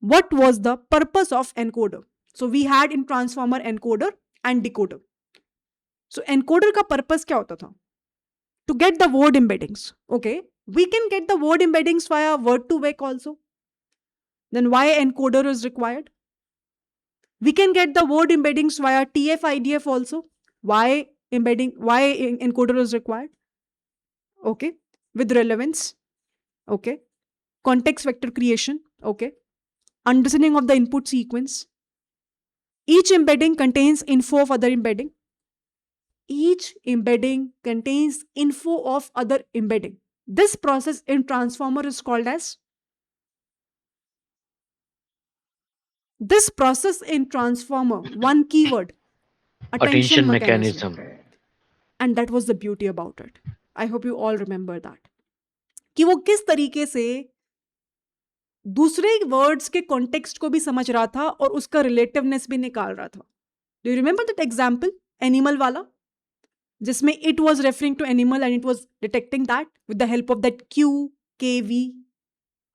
What was the purpose of encoder? So we had in transformer encoder and decoder. So encoder का purpose क्या होता था? To get the word embeddings. Okay, we can get the word embeddings via word to vec also. Then why encoder is required? We can get the word embeddings via TF IDF also. Why encoder is required? Okay, with relevance. Okay, context vector creation. Okay, understanding of the input sequence. Each embedding contains info of other embedding. Each embedding contains info of other embedding. This process in transformer is called as this process in transformer, one keyword, attention Attention mechanism. mechanism. And that was the beauty about it. I hope you all remember that. कि वो किस तरीके से दूसरे words के context को भी समझ रहा था और उसका रिलेटिवनेस भी निकाल रहा था. Do you remember that example animal वाला, जिसमें it was referring to animal and it was detecting that with the help of that Q K V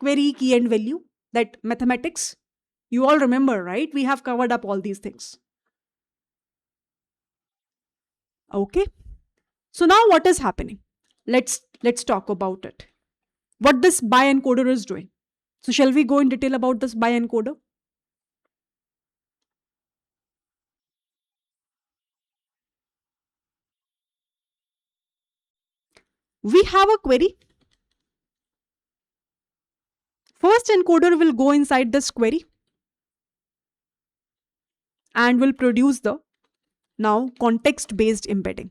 query key and value, that mathematics? You all remember, right? We have covered up all these things. Okay, so now what is happening? Let's talk about it. What this bi-encoder is doing. So shall we go in detail about this bi-encoder? We have a query. First encoder will go inside this query and will produce the now context based embedding.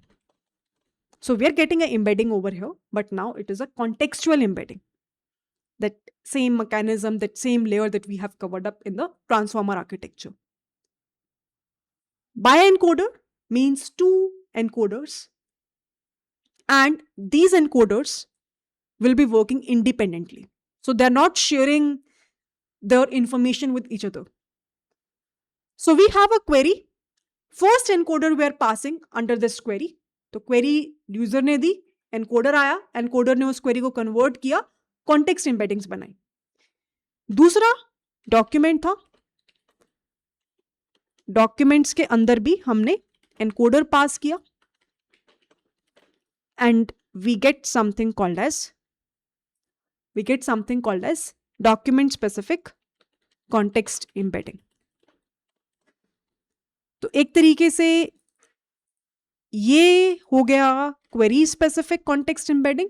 So we are getting an embedding over here, but now it is a contextual embedding. That same mechanism, that same layer that we have covered up in the transformer architecture. Bi-encoder means two encoders, and these encoders will be working independently. So they're not sharing their information with each other. So we have a query. First encoder we are passing under this query. तो query user ने दी, encoder आया, encoder ने उस query को convert किया, context embeddings बनाई. दूसरा document था. Documents के अंदर भी हमने encoder pass किया, and we get something called as document specific context embedding. तो एक तरीके से ये हो गया query specific context embedding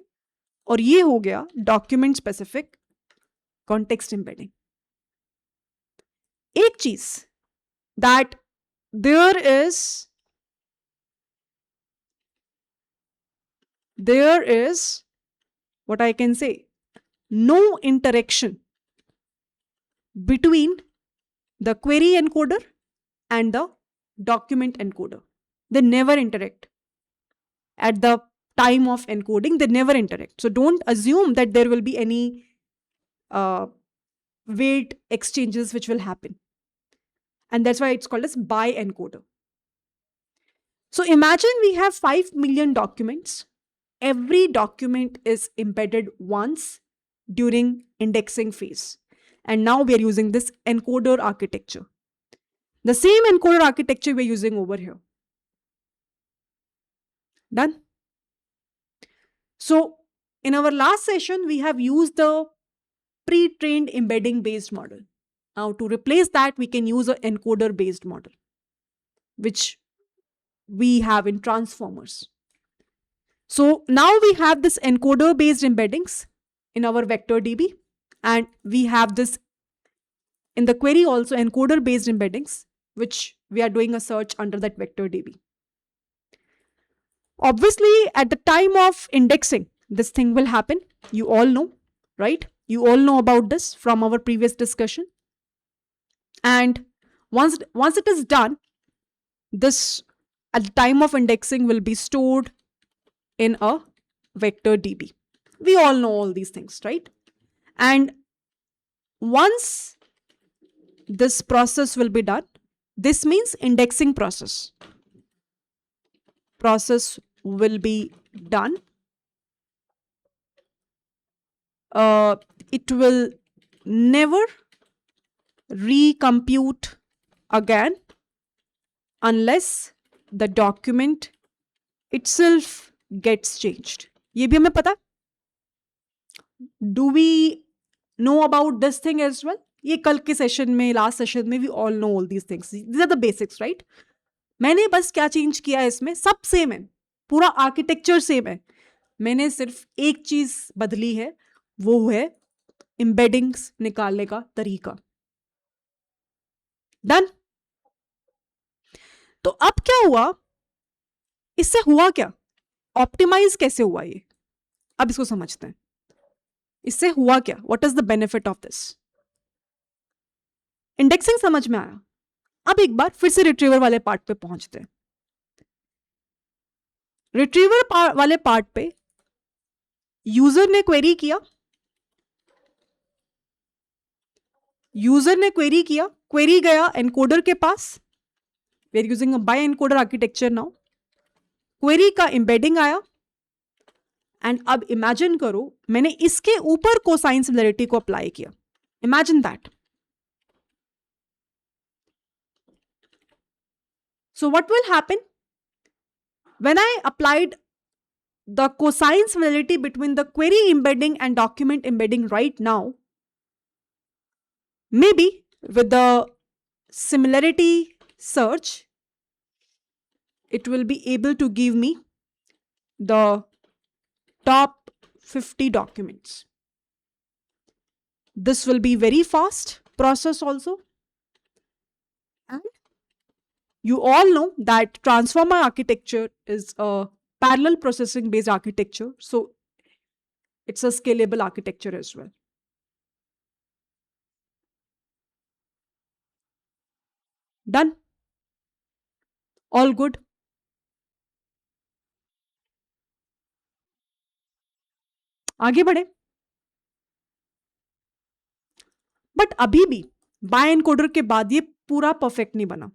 और ये हो गया document specific context embedding. एक चीज, that there is what I can say, no interaction between the query encoder and the document encoder. They never interact. At the time of encoding, they never interact. So don't assume that there will be any weight exchanges which will happen. And that's why it's called as bi-encoder. So imagine we have 5 million documents. Every document is embedded once during indexing phase. And now we are using this encoder architecture. The same encoder architecture we're using over here. Done? So in our last session, we have used the pre-trained embedding based model. Now to replace that, we can use an encoder based model, which we have in transformers. So now we have this encoder based embeddings in our vector DB, and we have this in the query also encoder based embeddings, which we are doing a search under that vector DB. Obviously, at the time of indexing, this thing will happen. You all know, right? You all know about this from our previous discussion. And once it is done, this at the time of indexing will be stored in a vector DB. We all know all these things, right? And once this process will be done, this means indexing process will be done. It will never recompute again unless the document itself gets changed. ये भी हमें पता. Do we know about this thing as well? ये कल के session में, last session में, we all know all these things. These are the basics, right? मैंने बस क्या चेंज किया है इसमें, सब सेम है, पूरा आर्किटेक्चर सेम है. मैंने सिर्फ एक चीज बदली है, वो है एम्बेडिंग्स निकालने का तरीका. डन. तो अब क्या हुआ, इससे हुआ क्या, ऑप्टिमाइज कैसे हुआ ये, अब इसको समझते हैं. इससे हुआ क्या, what is the benefit of this. Indexing समझ में आया. अब एक बार फिर से रिट्रीवर वाले पार्ट पे पहुंचते हैं. रिट्रीवर वाले पार्ट पे यूजर ने क्वेरी किया, क्वेरी गया एनकोडर के पास. We are using a bi encoder architecture now. Query का एम्बेडिंग आया, एंड अब इमेजिन करो मैंने इसके ऊपर कोसाइन सिमिलरिटी को अप्लाई किया. Imagine that. So what will happen when I applied the cosine similarity between the query embedding and document embedding right now? Maybe with the similarity search, it will be able to give me the top 50 documents. This will be very fast process also. And you all know that transformer architecture is a parallel processing based architecture. So it's a scalable architecture as well. Done. All good. आगे बढ़े. But अभी भी bye encoder के बाद ये पूरा perfect नहीं बना,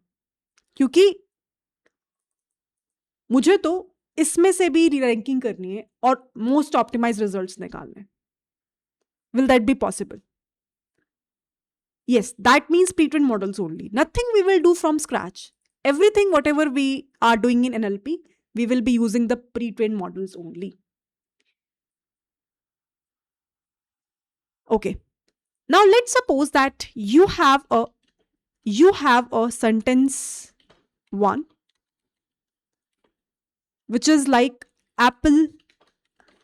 क्योंकि मुझे तो इसमें से भी रीरैंकिंग करनी है और मोस्ट ऑप्टिमाइज रिजल्ट्स निकालने. Will that be possible? Yes, that means pre-trained models only. Nothing we will do from scratch. Everything, whatever we are doing in NLP, we will be using the pre-trained models only. Okay. Now let's suppose that you have a sentence one, which is like Apple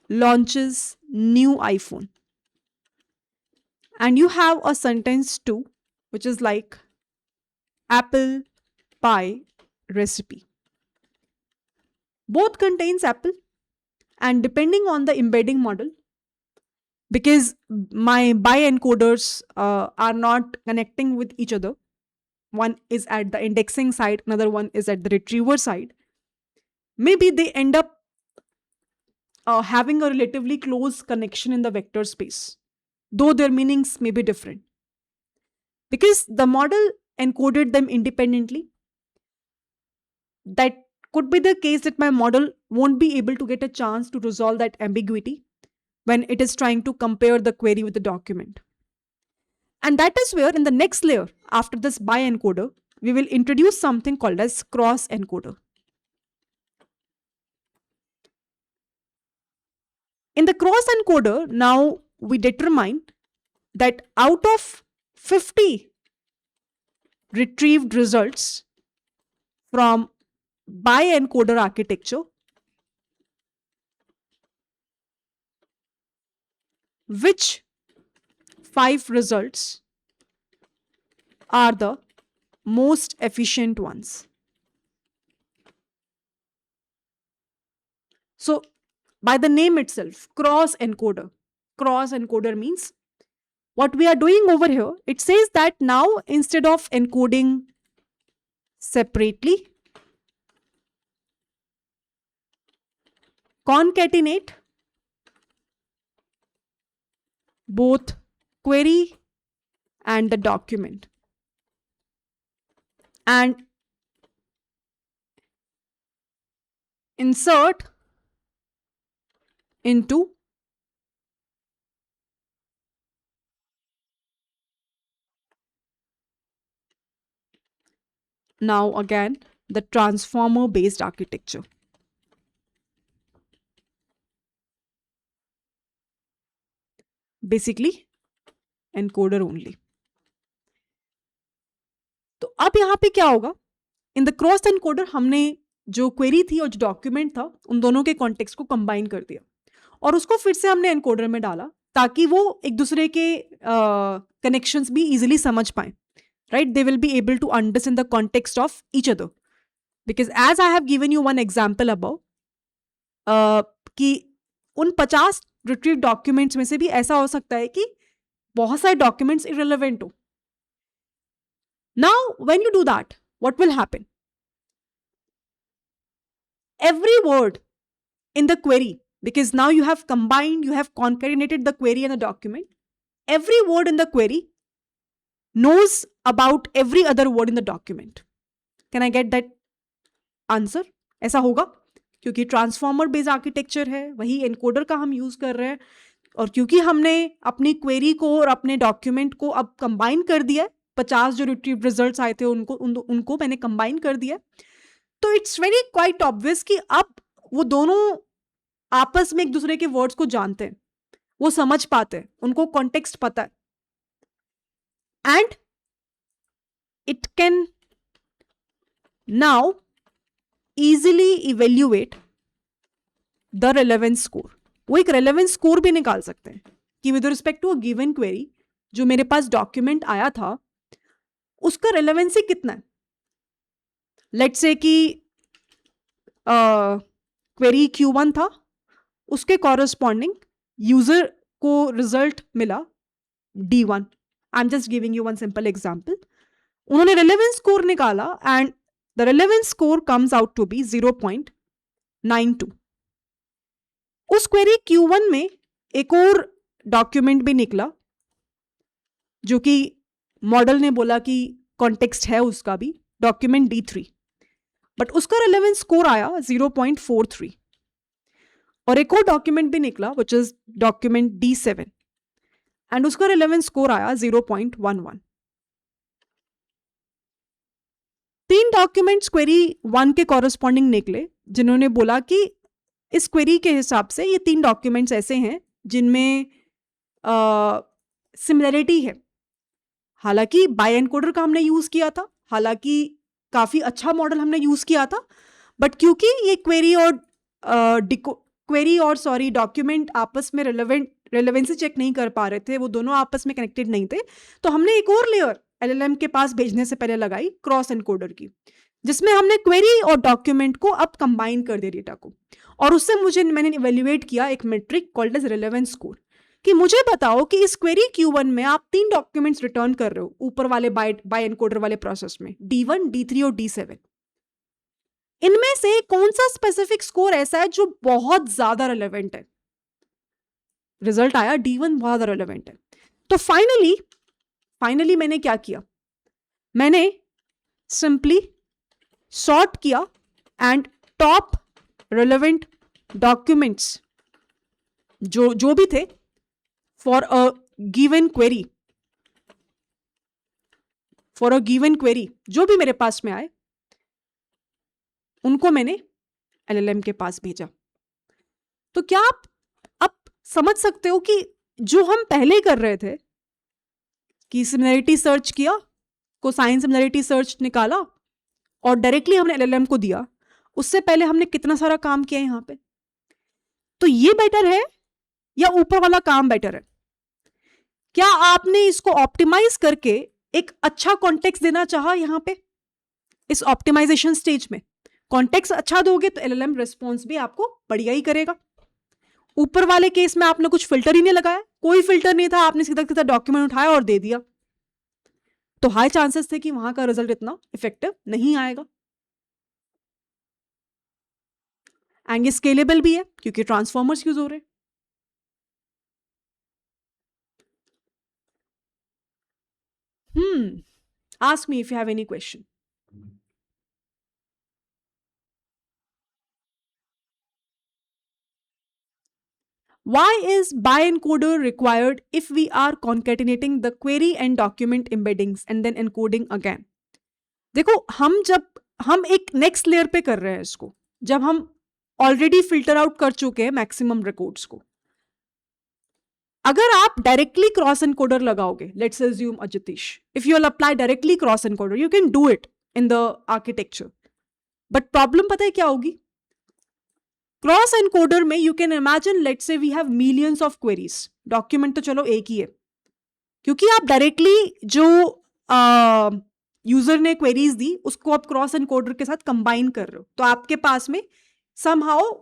launches new iPhone. And you have a sentence 2, which is like apple pie recipe. Both contains apple, and depending on the embedding model, because my by encoders are not connecting with each other, one is at the indexing side, another one is at the retriever side, maybe they end up having a relatively close connection in the vector space, though their meanings may be different. Because the model encoded them independently, that could be the case that my model won't be able to get a chance to resolve that ambiguity when it is trying to compare the query with the document. And that is where in the next layer, after this by encoder, we will introduce something called as cross encoder. In the cross encoder, now we determine that out of 50 retrieved results from by encoder architecture, which 5 results are the most efficient ones. So by the name itself, cross encoder means what we are doing over here. It says that now instead of encoding separately, concatenate both query and the document, and insert into now again the transformer based architecture. Basically encoder only. तो अब यहाँ पे क्या होगा, in the cross encoder हमने जो query थी और जो डॉक्यूमेंट था उन दोनों के कॉन्टेक्स्ट को कंबाइन कर दिया और उसको फिर से हमने एनकोडर में डाला ताकि वो एक दूसरे के कनेक्शंस भी इजीली समझ पाए, right? They will be able to understand the context of each other, because as I have given you one example about कि उन 50 रिट्रीव डॉक्यूमेंट्स में से भी ऐसा हो सकता है कि बहुत सारे डॉक्यूमेंट्स इरेलेवेंट हो. Now when you do that, what will happen? Every word in the query, because now you have combined, you have concatenated the query and the document, every word in the query knows about every other word in the document. Can I get that answer? ऐसा होगा क्योंकि transformer based architecture है, वही encoder का हम use कर रहे हैं, और क्योंकि हमने अपनी क्वेरी को और अपने डॉक्यूमेंट को अब कंबाइन कर दिया, 50 जो रिट्रीव रिजल्ट्स आए थे उनको मैंने कंबाइन कर दिया, तो इट्स वेरी क्वाइट ऑब्वियस कि अब वो दोनों आपस में एक दूसरे के वर्ड्स को जानते हैं, वो समझ पाते हैं, उनको कॉन्टेक्स्ट पता है, and it can now easily evaluate the relevance score. वो एक रेलेवेंस स्कोर भी निकाल सकते हैं कि with respect to a given query जो मेरे पास डॉक्यूमेंट आया था उसका रेलेवेंसी कितना है. लेट्स से कि क्वेरी Q1 था, उसके कॉरस्पॉन्डिंग यूजर को रिजल्ट मिला D1. I am just giving you one simple example. उन्होंने रेलेवेंस स्कोर निकाला and the relevance score comes out to be 0.92. उस क्वेरी Q1 में एक और डॉक्यूमेंट भी निकला जो कि मॉडल ने बोला कि कॉन्टेक्स्ट है उसका भी, डॉक्यूमेंट D3, बट उसका रेलेवेंस स्कोर आया 0.43. और एक और डॉक्यूमेंट भी निकला which is document D7 and उसका रेलेवेंस स्कोर आया 0.11. 3 डॉक्यूमेंट्स क्वेरी 1 के कॉरस्पॉन्डिंग निकले जिन्होंने बोला कि इस क्वेरी के हिसाब से ये 3 डॉक्यूमेंट्स ऐसे हैं जिनमें सिमिलरिटी है. हालांकि बाय एनकोडर का हमने यूज किया था, हालांकि काफी अच्छा मॉडल हमने यूज किया था, बट क्योंकि ये क्वेरी और सॉरी डॉक्यूमेंट आपस में रेलेवेंसी चेक नहीं कर पा रहे थे, वो दोनों आपस में कनेक्टेड नहीं थे, तो हमने एक और लेयर LLM के पास भेजने से पहले लगाई क्रॉस एनकोडर की, जिसमें हमने क्वेरी और डॉक्यूमेंट को अब कंबाइन कर दिया डेटा को, और उससे मैंने इवेल्युएट किया एक metric called as relevance score कि मुझे बताओ कि इस क्वेरी Q1 में आप 3 डॉक्यूमेंट्स रिटर्न कर रहे हो ऊपर वाले बाय एनकोडर वाले प्रोसेस में, D1, D3 और D7. इनमें से कौन सा स्पेसिफिक स्कोर ऐसा है जो बहुत ज्यादा रेलेवेंट है? रिजल्ट आया D1 बहुत ज्यादा रेलेवेंट है. तो फाइनली मैंने क्या किया, मैंने सिंपली सॉर्ट किया एंड टॉप रेलेवेंट डॉक्यूमेंट्स जो भी थे फॉर अ गिवन क्वेरी जो भी मेरे पास में आए उनको मैंने LLM के पास भेजा. तो क्या आप अब समझ सकते हो कि जो हम पहले कर रहे थे कि सिमिलरिटी सर्च किया, कोसाइन सिमिलरिटी सर्च निकाला और डायरेक्टली हमने LLM को दिया, उससे पहले हमने कितना सारा काम किया यहां पे. तो ये बेटर है या ऊपर वाला काम बेटर है? क्या आपने इसको ऑप्टिमाइज करके एक अच्छा कॉन्टेक्स्ट देना चाहा यहां पे इस ऑप्टिमाइजेशन स्टेज में? कॉन्टेक्स्ट अच्छा दोगे तो LLM रिस्पॉन्स भी आपको बढ़िया ही करेगा. ऊपर वाले केस में आपने कुछ फिल्टर ही नहीं लगाया, कोई फिल्टर नहीं था, आपने सीधा सीधा डॉक्यूमेंट उठाया और दे दिया, तो हाई चांसेस थे कि वहां का रिजल्ट इतना इफेक्टिव नहीं आएगा. एंड ये स्केलेबल भी है क्योंकि ट्रांसफॉर्मर्स यूज हो रहे हैं. Ask me if you have any question. Why is by-encoder required if we are concatenating the query and document embeddings and then encoding again? देखो, हम एक नेक्स्ट लेयर पे कर रहे हैं इसको, जब हम ऑलरेडी फिल्टर आउट कर चुके हैं मैक्सिमम रिकॉर्ड्स को, अगर आप डायरेक्टली क्रॉस एनकोडर लगाओगे, let's assume Ajatish, if you will apply directly cross encoder, you can do it in the architecture, but problem पता है क्या होगी? क्रॉस एनकोडर में you can imagine, let's say we have millions of queries, document तो चलो एक ही है, क्योंकि आप डायरेक्टली जो यूजर ने क्वेरीज दी उसको आप क्रॉस एनकोडर के साथ कंबाइन कर रहे हो, तो आपके पास में somehow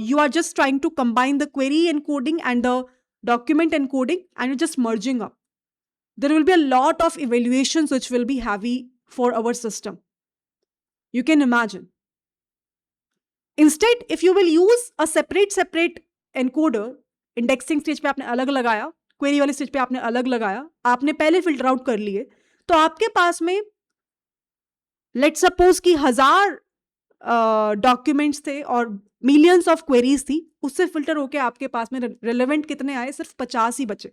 you are just trying to combine the query encoding and the document encoding, and you're just merging up. There will be a lot of evaluations which will be heavy for our system. You can imagine. Instead, if you will use a separate encoder, indexing stage पे आपने अलग लगाया, query वाले stage पे आपने अलग लगाया, आपने पहले filter out कर लिए, तो आपके पास में let's suppose कि 1000 डॉक्यूमेंट्स थे और मिलियंस ऑफ क्वेरीज थी, उससे फिल्टर होके आपके पास में रिलेवेंट कितने आए? सिर्फ 50 ही बचे।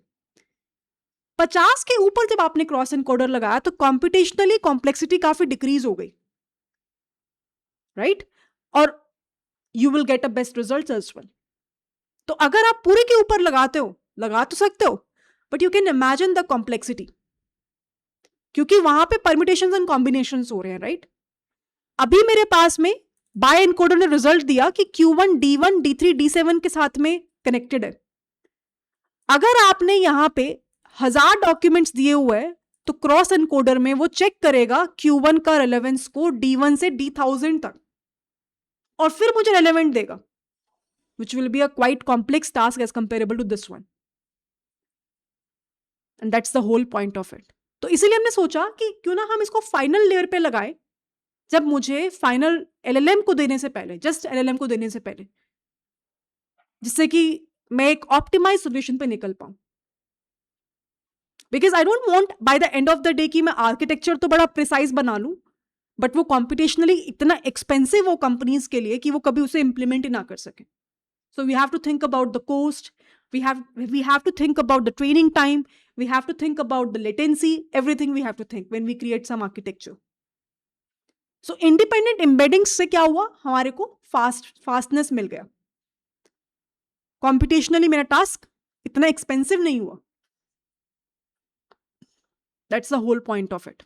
50 के ऊपर जब आपने क्रॉस एनकोडर लगाया तो कॉम्पिटिशनली कॉम्प्लेक्सिटी काफी डिक्रीज हो गई, राइट? और you will get a best result as well. तो अगर आप पूरे के ऊपर लगाते हो, लगा तो सकते हो, but you can imagine the complexity, क्योंकि वहां पे परम्यूटेशंस एंड कॉम्बिनेशंस हो रहे हैं, राइट? अभी मेरे पास में बाय एनकोडर ने रिजल्ट दिया कि Q1 D1 D3 D7 के साथ में कनेक्टेड है। अगर आपने यहां पे 1000 डॉक्यूमेंट्स दिए हुए हैं तो क्रॉस एनकोडर में वो चेक करेगा Q1 का रेलेवेंस को D1 से D1000 तक, और फिर मुझे रेलेवेंट देगा, which will be a quite complex task as comparable to this one, and that's the whole point of it. तो इसीलिए हमने सोचा कि क्यों ना हम इसको फाइनल लेयर पे लगाएं, जब मुझे फाइनल एलएलएम को देने से पहले, जस्ट एलएलएम को देने से पहले, जिससे कि मैं एक ऑप्टिमाइज सोल्यूशन पे निकल पाऊं। Because I don't want bye the end of the day कि मैं आर्किटेक्चर तो बड़ा प्रिसाइज बना लूं, बट वो कॉम्पिटिशनली इतना एक्सपेंसिव हो कंपनीज के लिए कि वो कभी उसे इंप्लीमेंट ही ना कर सके। So we have to think about the cost, we have to think about the training time, we have to think about the latency, everything we have to think when we create some architecture. So independent embeddings से क्या हुआ? हमारे को fastness मिल गया, कॉम्पिटिशनली मेरा task इतना expensive नहीं हुआ। That's the whole point of it.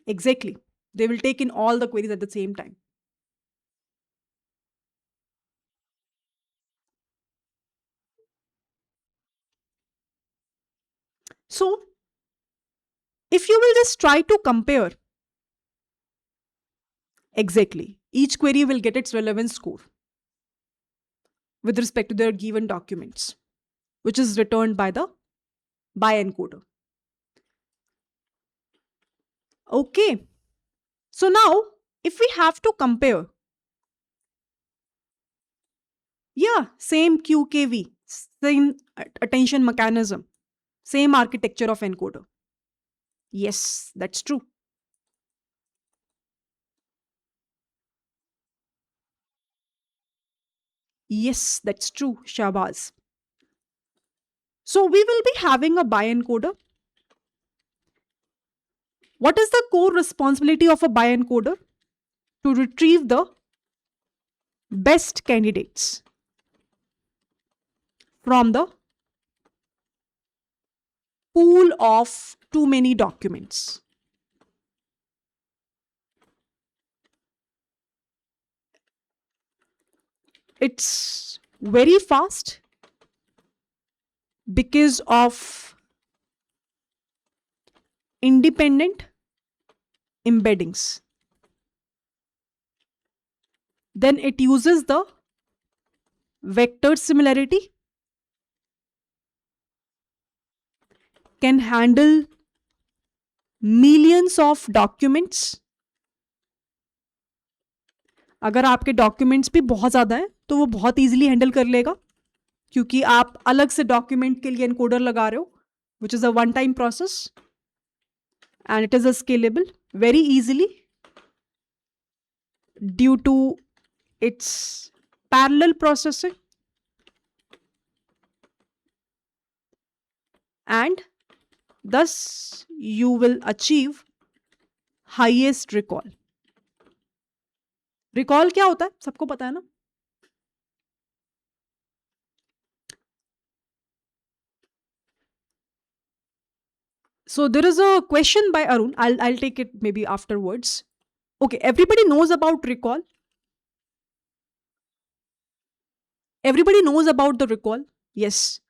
Exactly, they will take in all the queries at the same time. So if you will just try to compare, exactly, each query will get its relevance score with respect to their given documents, which is returned by the by encoder. Okay, so now if we have to compare, yeah, same QKV, same attention mechanism, same architecture of encoder. Yes, that's true. Yes, that's true, Shahbaz. So we will be having a by encoder. What is the core responsibility of a by encoder? To retrieve the best candidates from the pool of too many documents. It's very fast because of independent embeddings. Then it uses the vector similarity, can handle millions of documents. अगर आपके documents भी बहुत ज़्यादा है तो वो बहुत easily handle कर लेगा। क्योंकि आप अलग से डॉक्यूमेंट के लिए एनकोडर लगा रहे हो, which is a one time process, and it is a scalable very easily due to its parallel processing, and thus you will achieve highest recall. Recall क्या होता है सबको पता है ना? So there is a question by Arun. I'll take it maybe afterwards. Okay, everybody knows about recall. Everybody knows about the recall. Yes.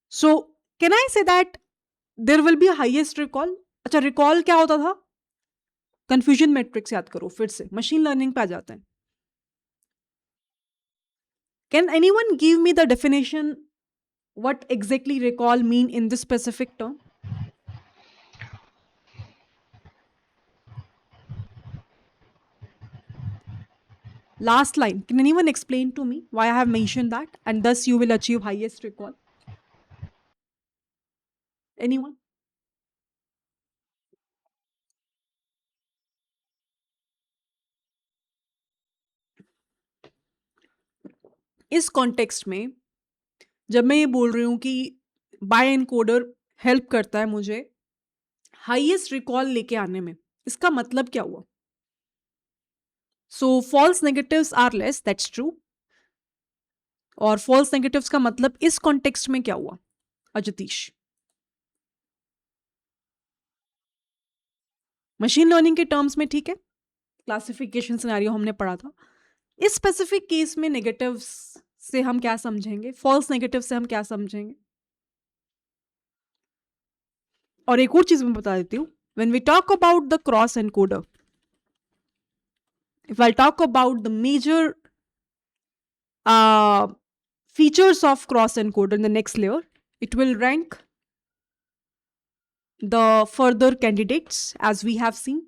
So can I say that there will be a highest recall? अच्छा, recall क्या होता था? Confusion matrix याद करो फिर से, machine learning पे आ जाते हैं. Can anyone give me the definition what exactly recall mean in this specific term? Last line. Can anyone explain to me why I have mentioned that and thus you will achieve highest recall? Anyone? इस context में जब मैं ये बोल रही हूँ कि bye encoder help करता है मुझे हाईएस्ट रिकॉल लेके आने में, इसका मतलब क्या हुआ? So false negatives are less, that's true. और फॉल्स नेगेटिव्स का मतलब इस कॉन्टेक्स्ट में क्या हुआ अजतीश? मशीन लर्निंग के टर्म्स में ठीक है, क्लासिफिकेशन सिनेरियो हमने पढ़ा था. इस स्पेसिफिक केस में नेगेटिव्स से हम क्या समझेंगे, फॉल्स नेगेटिव से हम क्या समझेंगे? और एक और चीज मैं बता देती हूँ. When we talk about the cross encoder, if I'll talk about the major uh, features of cross encoder in the next layer, it will rank the further candidates as we have seen.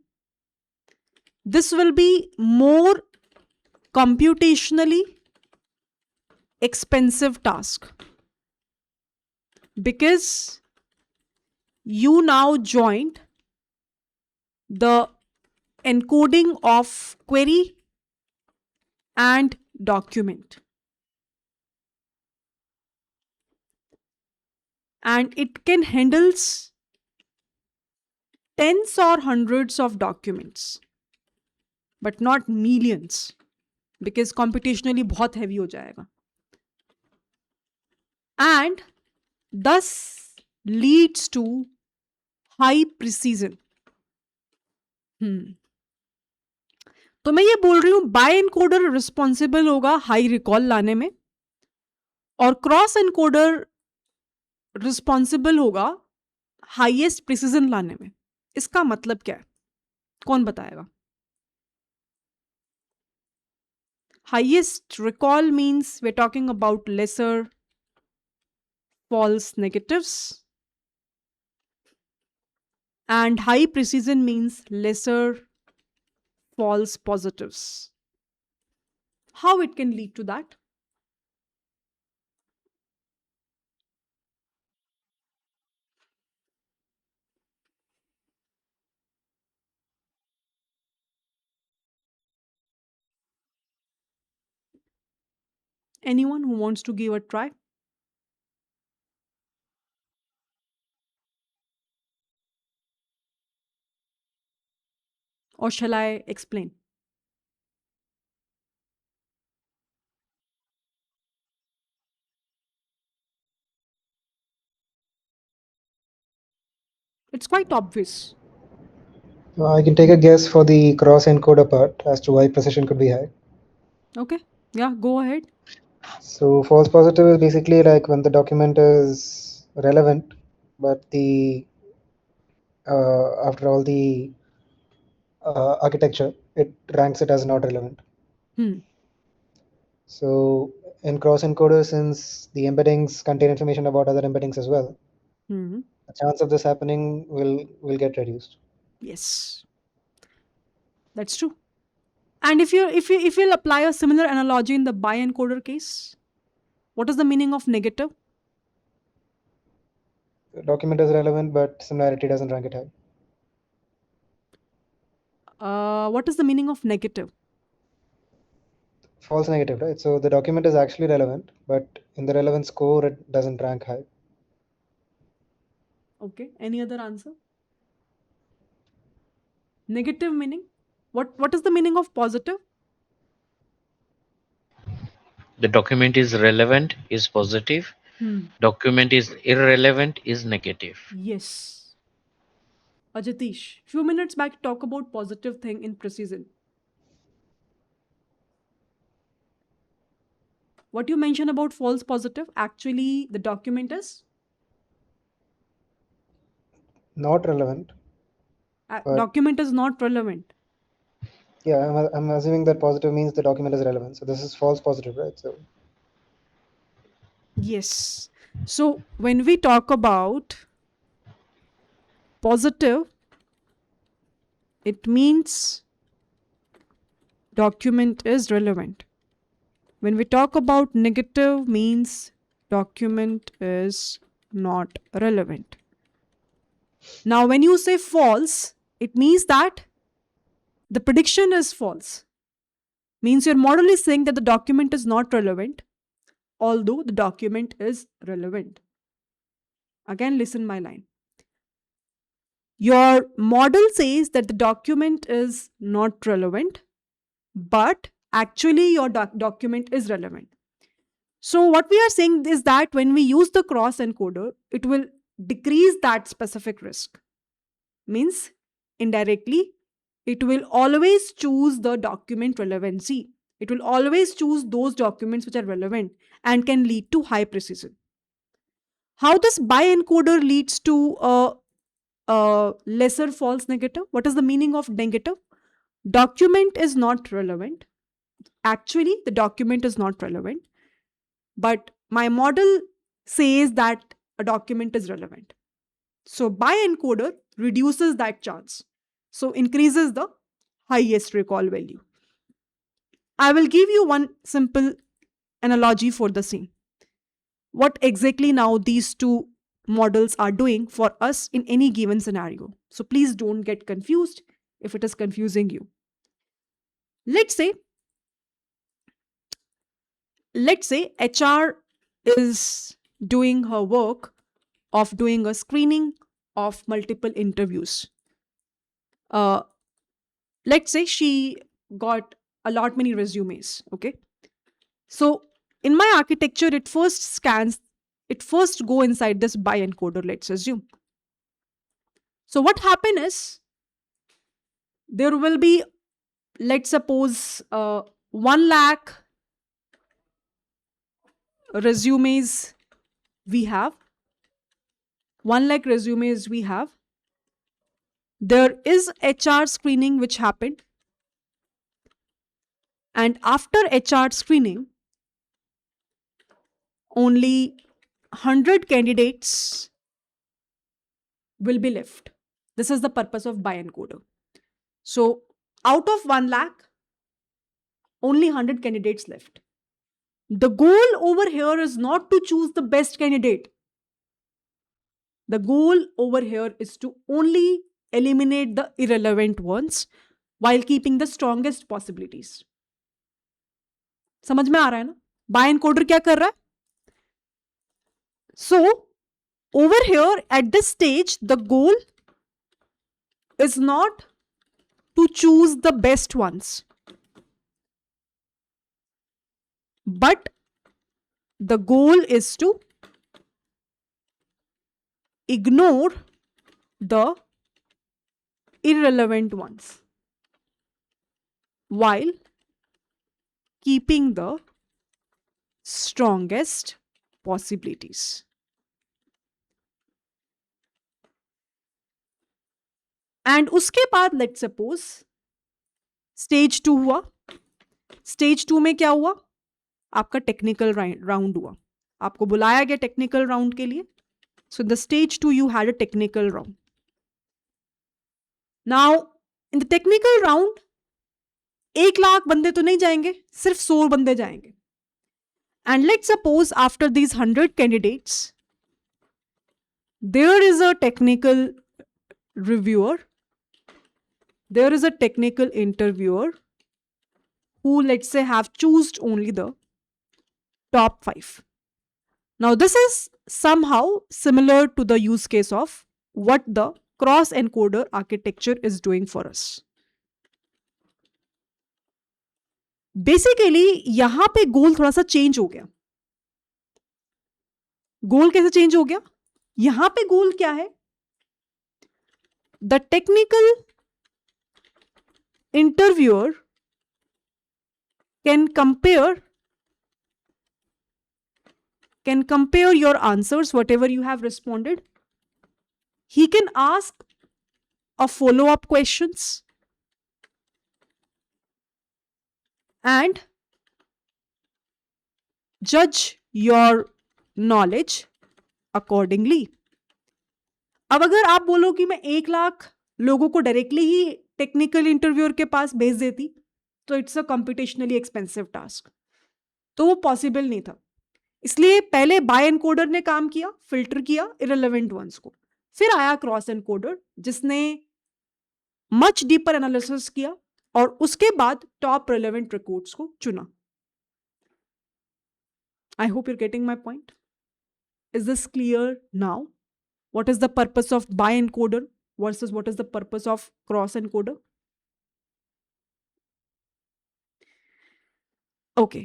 This will be more computationally expensive task because you now joined the encoding of query and document, and it can handles tens or hundreds of documents but not millions because computationally बहुत heavy हो जाएगा, and thus leads to high precision. तो मैं ये बोल रही हूँ bye encoder responsible होगा हाई रिकॉल लाने में और क्रॉस एनकोडर रिस्पॉन्सिबल होगा हाईएस्ट प्रिसीजन लाने में. इसका मतलब क्या है, कौन बताएगा? Highest recall means we're talking about lesser false negatives, and high precision means lesser false positives. How it can lead to that? Anyone who wants to give a try? Or shall I explain? It's quite obvious. I can take a guess for the cross encoder part as to why precision could be high. Okay, yeah, go ahead. So false positive is basically like when the document is relevant, but the after all the architecture, it ranks it as not relevant. Hmm. So in cross encoder, since the embeddings contain information about other embeddings as well, Hmm. the chance of this happening will get reduced. Yes, that's true. And if you'll apply a similar analogy in the bi encoder case, What is the meaning of negative? The document is relevant, but similarity doesn't rank it high. What is the meaning of negative? False negative, right? So the document is actually relevant, but in the relevance score, it doesn't rank high. Okay. Any other answer? Negative meaning? What is the meaning of positive? The document is relevant is positive. Hmm. Document is irrelevant is negative. Yes. Ajatish, few minutes back talk about positive thing in precision. What you mentioned about false positive, actually the document is Not relevant, but document is not relevant. yeah, I'm assuming that positive means the document is relevant. So this is false positive, right? So Yes. So when we talk about positive, it means document is relevant. When we talk about negative, means document is not relevant. Now, when you say false, it means that the prediction is false. Means your model is saying that the document is not relevant, although the document is relevant. Again, listen my line. Your model says that the document is not relevant, but actually your document is relevant. So, what we are saying is that when we use the cross encoder, it will decrease that specific risk. Means indirectly, it will always choose the document relevancy. It will always choose those documents which are relevant and can lead to high precision. How this bi-encoder leads to a lesser false negative? What is the meaning of negative? Document is not relevant. Actually, the document is not relevant, but my model says that a document is relevant. So bi-encoder reduces that chance. So increases the highest recall value. I will give you one simple analogy for the same. What exactly now these two models are doing for us in any given scenario. So please don't get confused if it is confusing you. Let's say let's say HR is doing her work of doing a screening of multiple interviews. Uh, let's say she got a lot many resumes. Okay, so in my architecture, it first go inside this bi encoder. Let's assume. So what happen is there will be, let's suppose, 1 lakh resumes we have. 1 lakh resumes we have. There is HR screening which happened, and after HR screening, only 100 candidates will be left. This is the purpose of bi encoder. So out of 1 lakh, only 100 candidates left. The goal over here is not to choose the best candidate. The goal over here is to only eliminate the irrelevant ones while keeping the strongest possibilities. समझ में आ रहा है ना? Bye encoder क्या कर रहा है? So over here at this stage, the goal is not to choose the best ones, but the goal is to ignore the irrelevant ones while keeping the strongest possibilities. And उसके बाद let suppose stage 2 हुआ. Stage 2 में क्या हुआ? आपका technical round हुआ. आपको बुलाया गया टेक्निकल राउंड के लिए. So the stage 2 you had a technical round. Now in the technical round 1 lakh बंदे तो नहीं जाएंगे, सिर्फ 100 बंदे जाएंगे. And let's suppose after these 100 candidates, there is a technical reviewer, there is a technical interviewer who, let's say, have chosen only the top 5. Now, this is somehow similar to the use case of what the cross encoder architecture is doing for us. Basically यहां पे गोल थोड़ा सा change हो गया. गोल कैसे change हो गया? यहां पे गोल क्या है? The technical interviewer can compare your answers, whatever you have responded. He can ask a follow-up questions and judge your knowledge accordingly. अब अगर आप बोलो कि मैं 1 लाख लोगों को डायरेक्टली ही टेक्निकल इंटरव्यूअर के पास भेज देती, तो it's a computationally expensive task, तो वो पॉसिबल नहीं था. इसलिए पहले बाय एनकोडर ने काम किया, फिल्टर किया इररिलेवेंट वंस को. फिर आया क्रॉस एनकोडर जिसने मच डीपर एनालिसिस किया और उसके बाद टॉप रिलेवेंट रिकॉर्ड्स को चुना. I hope you're getting my point. Is this clear now? What is the purpose of by encoder versus what is the purpose of cross encoder? Okay.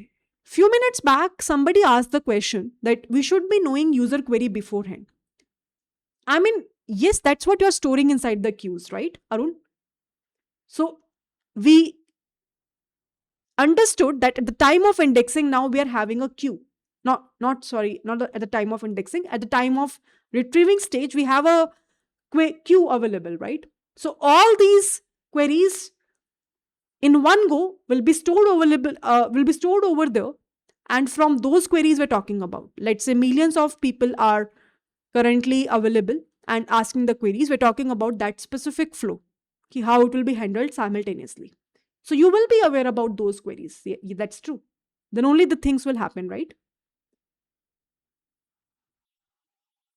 Few minutes back, somebody asked the question that we should be knowing user query beforehand. I mean, yes, that's what you're storing inside the queues, right, Arun? So we understood that at the time of indexing, now we are having a queue. Not at the time of indexing. At the time of retrieving stage, we have a queue available, right? So all these queries in one go will be stored over there, and from those queries we're talking about, let's say millions of people are currently available and asking the queries. We're talking about that specific flow, how it will be handled simultaneously. So you will be aware about those queries. Yeah, that's true. Then only the things will happen, right?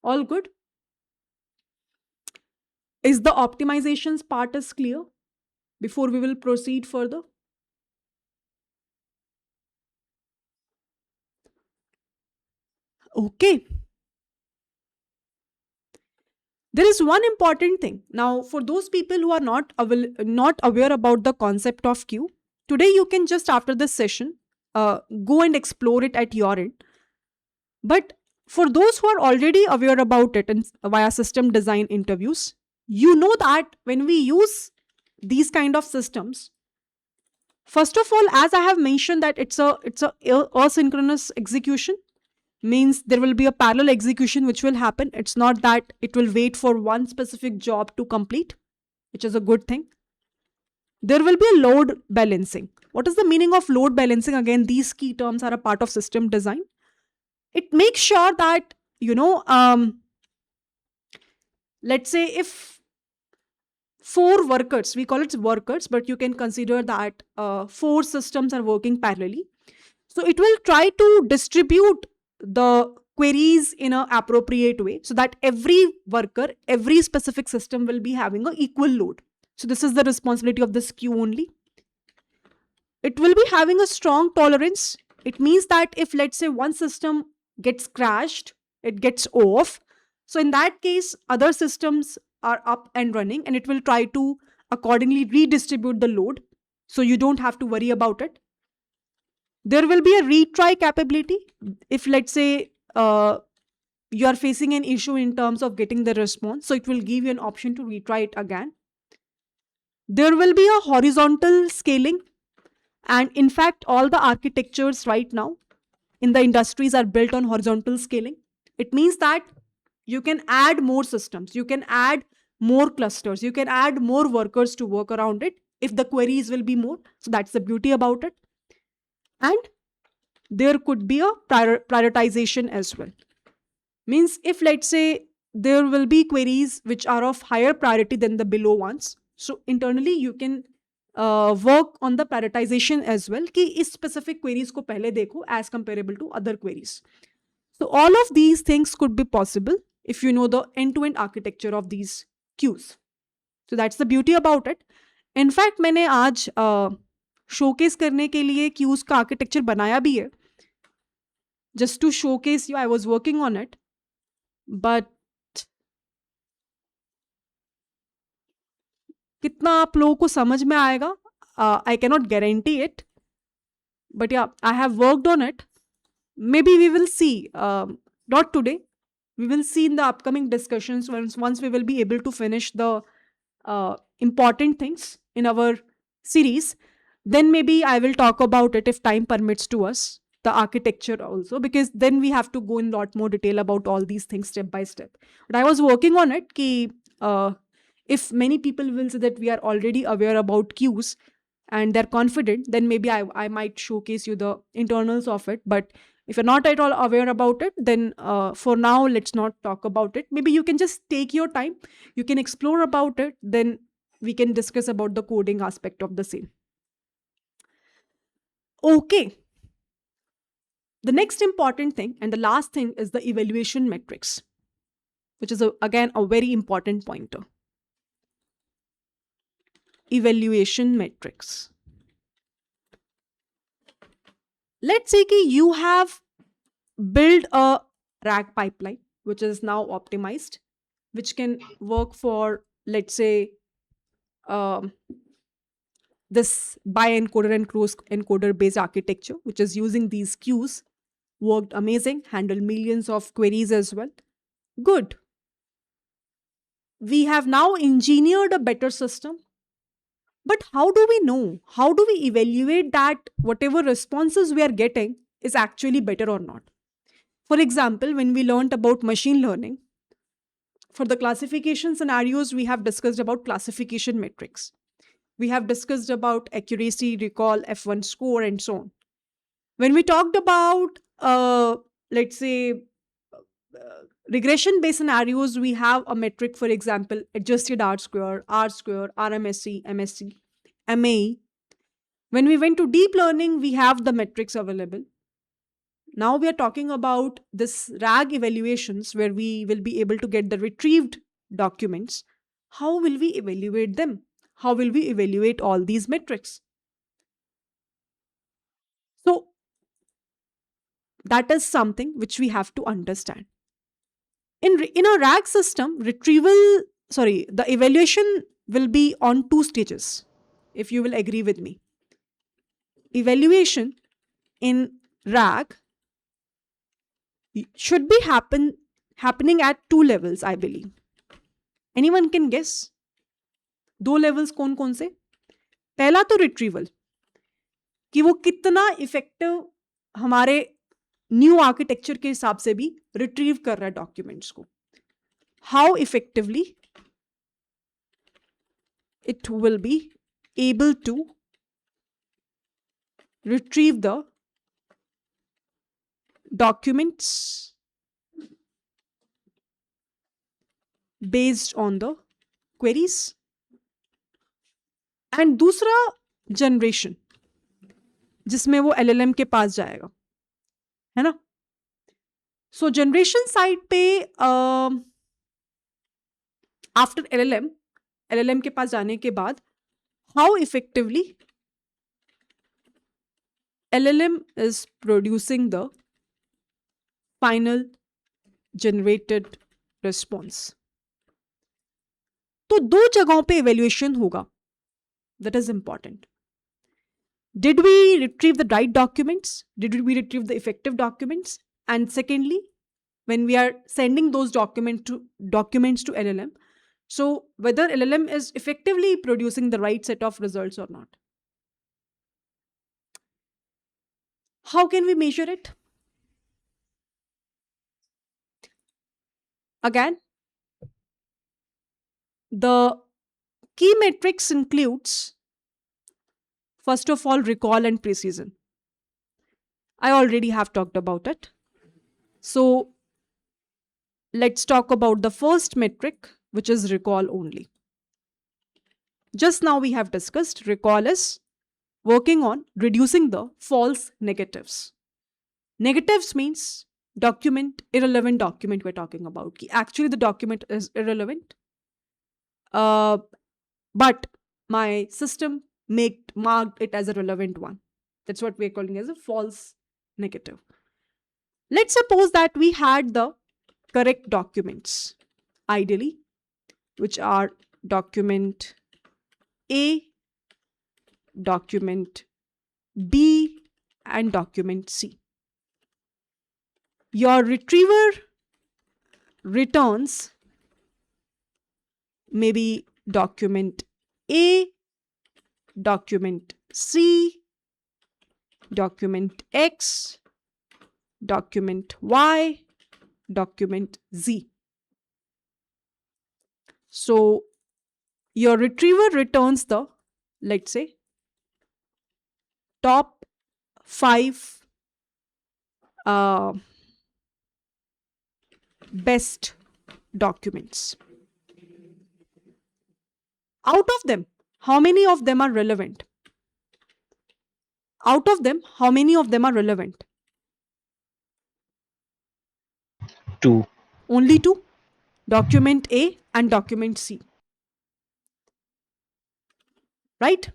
All good? Is the optimizations part is clear before we will proceed further? Okay. There is one important thing. Now, for those people who are not aware about the concept of queue, today you can just after this session go and explore it at your end. But for those who are already aware about it and via system design interviews, you know that when we use these kind of systems, first of all, as I have mentioned, that it's a asynchronous execution, means there will be a parallel execution which will happen. It's not that it will wait for one specific job to complete, which is a good thing. There will be a load balancing. What is the meaning of load balancing? Again, these key terms are a part of system design. It makes sure that, let's say if 4 workers, we call it workers, but you can consider that 4 systems are working parallelly. So it will try to distribute the queries in an appropriate way so that every worker, every specific system will be having an equal load. So this is the responsibility of this queue only. It will be having a strong tolerance. It means that if, let's say, one system gets crashed, it gets off. So in that case, other systems are up and running and it will try to accordingly redistribute the load. So you don't have to worry about it. There will be a retry capability. If, let's say, you are facing an issue in terms of getting the response, so it will give you an option to retry it again. There will be a horizontal scaling. And in fact, all the architectures right now in the industries are built on horizontal scaling. It means that you can add more systems, you can add more clusters, you can add more workers to work around it if the queries will be more. So that's the beauty about it. And there could be a prioritization as well. Means if, let's say, there will be queries which are of higher priority than the below ones, so internally you can work on the prioritization as well कि इस specific queries को पहले देखो as comparable to other queries. So all of these things could be possible if you know the end-to-end architecture of these queues. So that's the beauty about it. In fact, मैंने आज showcase करने के लिए queues का architecture बनाया भी है. Just to showcase you, I was working on it. But कितना आप लोगों को समझ में आएगा? I cannot guarantee it. But yeah, I have worked on it. Maybe we will see. Not today. We will see in the upcoming discussions once we will be able to finish the important things in our series. Then maybe I will talk about it if time permits to us, the architecture also, because then we have to go in a lot more detail about all these things step by step. But I was working on it. If many people will say that we are already aware about queues and they're confident, then maybe I might showcase you the internals of it. But if you're not at all aware about it, then for now, let's not talk about it. Maybe you can just take your time, you can explore about it, then we can discuss about the coding aspect of the same. Okay. The next important thing and the last thing is the evaluation metrics, which is again a very important pointer. Evaluation metrics. Let's say that you have built a RAG pipeline, which is now optimized, which can work for, let's say, this bi-encoder and cross encoder based architecture, which is using these queues, worked amazing, handled millions of queries as well. Good. We have now engineered a better system. But how do we know? How do we evaluate that whatever responses we are getting is actually better or not? For example, when we learned about machine learning, for the classification scenarios, we have discussed about classification metrics. We have discussed about accuracy, recall, F1 score, and so on. When we talked about, let's say, regression-based scenarios, we have a metric, for example, adjusted R-square, RMSE, MSE, MAE. When we went to deep learning, we have the metrics available. Now we are talking about this RAG evaluations where we will be able to get the retrieved documents. How will we evaluate them? How will we evaluate all these metrics? So that is something which we have to understand. In a RAG system, the evaluation will be on two stages, if you will agree with me. Evaluation in RAG should be happening at two levels, I believe. Anyone can guess? दो levels कौन कौन से? पहला तो retrieval, कि वो कितना effective हमारे न्यू आर्किटेक्चर के हिसाब से भी रिट्रीव कर रहा है डॉक्यूमेंट्स को. How effectively it will be able to retrieve the documents based on the queries. And दूसरा जनरेशन जिसमें वो LLM के पास जाएगा, है ना. सो जनरेशन साइड पे आफ्टर LLM के पास जाने के बाद how effectively LLM is producing the final generated response. तो दो जगहों पे इवेल्युएशन होगा. That is important. Did we retrieve the right documents? Did we retrieve the effective documents? And secondly, when we are sending those documents to LLM, so whether LLM is effectively producing the right set of results or not. How can we measure it? Again, the key metrics includes, first of all, recall and precision. I already have talked about it. So let's talk about the first metric, which is recall only. Just now we have discussed recall is working on reducing the false negatives. Negatives means document, irrelevant document we're talking about. Actually, the document is irrelevant, uh, but my system marked it as a relevant one. That's what we're calling as a false negative. Let's suppose that we had the correct documents, ideally, which are document A, document B, and document C. Your retriever returns maybe document A, document C, document X, document Y, document Z. So your retriever returns the, let's say, top 5 uh, best documents. Out of them, how many of them are relevant? Out of them, how many of them are relevant? 2. Only 2, document A and document C, right?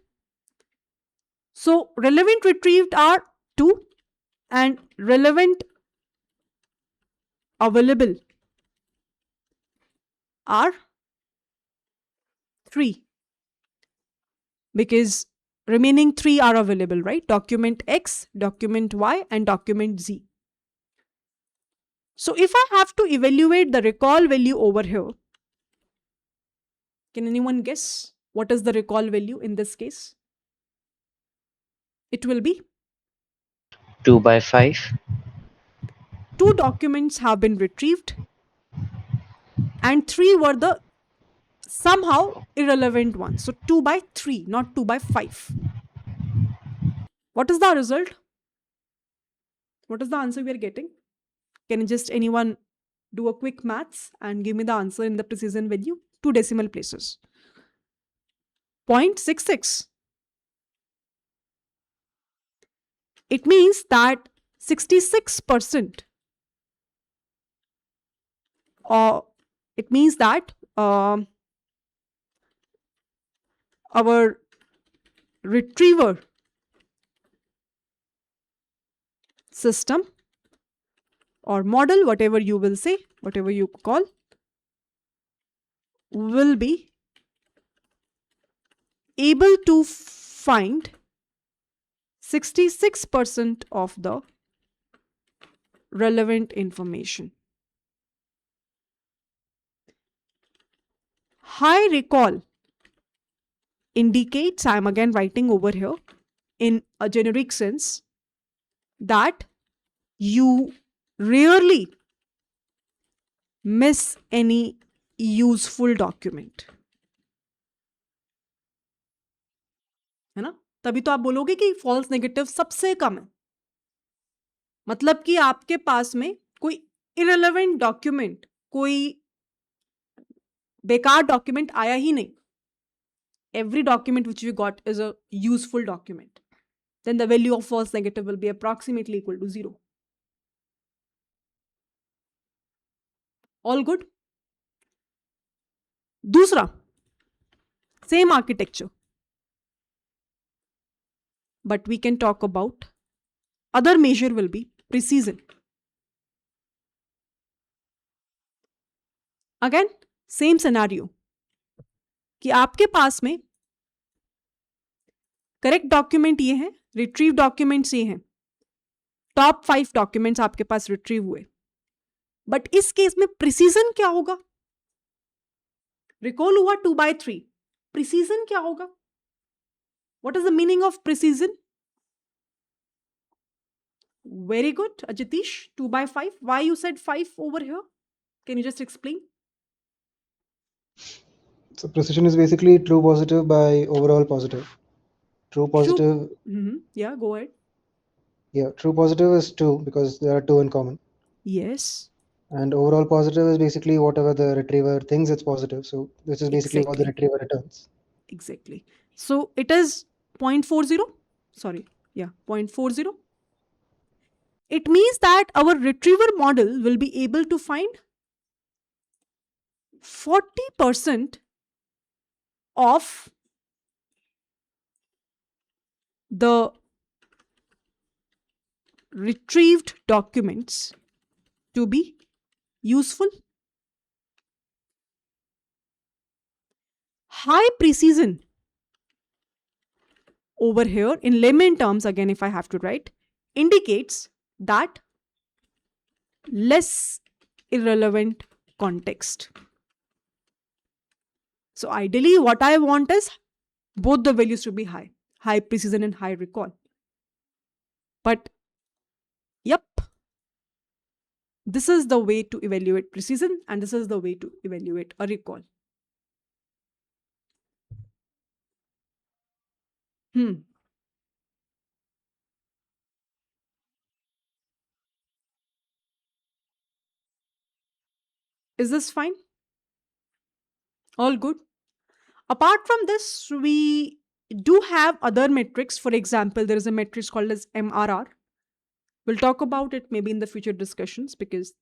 So relevant retrieved are 2 and relevant available are 3, because remaining 3 are available, right? Document X, document Y, and document Z. So if I have to evaluate the recall value over here, can anyone guess what is the recall value in this case? It will be 2 by 5. 2 documents have been retrieved and 3 were the somehow irrelevant ones. So 2 by 3, not 2 by 5. What is the result? What is the answer we are getting? Can just anyone do a quick maths and give me the answer in the precision value? 2 decimal places. 0.66. It means that 66%, or it means that our retriever system or model, whatever you will say, whatever you call, will be able to find 66% of the relevant information. High recall indicates, I am again writing over here in a generic sense, that you rarely miss any useful document, है ना? तभी तो आप बोलोगे कि false negative सबसे कम है, मतलब कि आपके पास में कोई इरेलेवेंट डॉक्यूमेंट, कोई बेकार डॉक्यूमेंट आया ही नहीं. Every document which you got is a useful document. Then the value of false negative will be approximately equal to 0. All good? दूसरा, same architecture, but we can talk about other measure will be precision. Again, same scenario कि आपके पास में correct document ये हैं, retrieve documents ये हैं, top 5 documents आपके पास retrieve हुए, बट इस केस में प्रिसीजन क्या होगा? रिकॉल हुआ 2 by 3, प्रिसीजन क्या होगा? What is the meaning of precision? Very good, Ajitish. 2 by 5. Why you said 5 over here? Can you just explain? So precision is basically true positive by overall positive. True True. positive, Yeah, go ahead. yeah, true positive is 2 because there are 2 in common. Yes. And overall positive is basically whatever the retriever thinks it's positive. So this is basically what the Exactly. retriever returns. exactly. So it is 0.40. Sorry. Yeah, 0.40. It means that our retriever model will be able to find 40% of the retrieved documents to be useful. High precision over here, in layman terms, again, if I have to write, indicates that less irrelevant context. So, ideally, what I want is both the values to be high precision and high recall. But, yep, this is the way to evaluate precision, and this is the way to evaluate a recall. Hmm. Is this fine? All good? Apart from this, we do have other metrics. For example, there is a metric called as MRR. We'll talk about it maybe in the future discussions because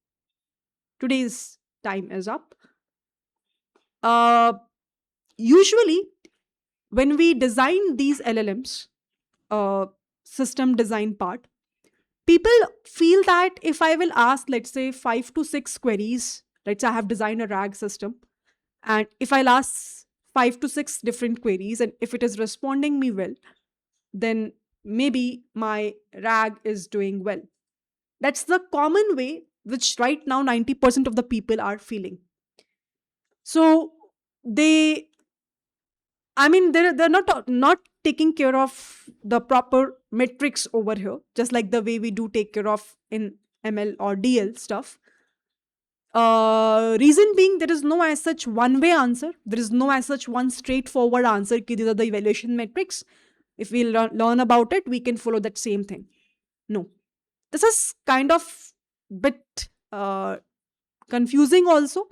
today's time is up. Uh, Usually, when we design these LLMs, system design part, people feel that if I will ask, let's say, 5 to 6 queries, let's say I have designed a RAG system, and if I'll ask 5 to 6 different queries, and if it is responding me well, then maybe my RAG is doing well. That's the common way which right now 90% of the people are feeling. So they, I mean, they're not taking care of the proper metrics over here, just like the way we do take care of in ML or DL stuff. Reason being, there is no as such one way answer. There is no as such one straightforward answer. Ki these are the evaluation metrics. If we learn about it, we can follow that same thing. No, this is kind of bit confusing also,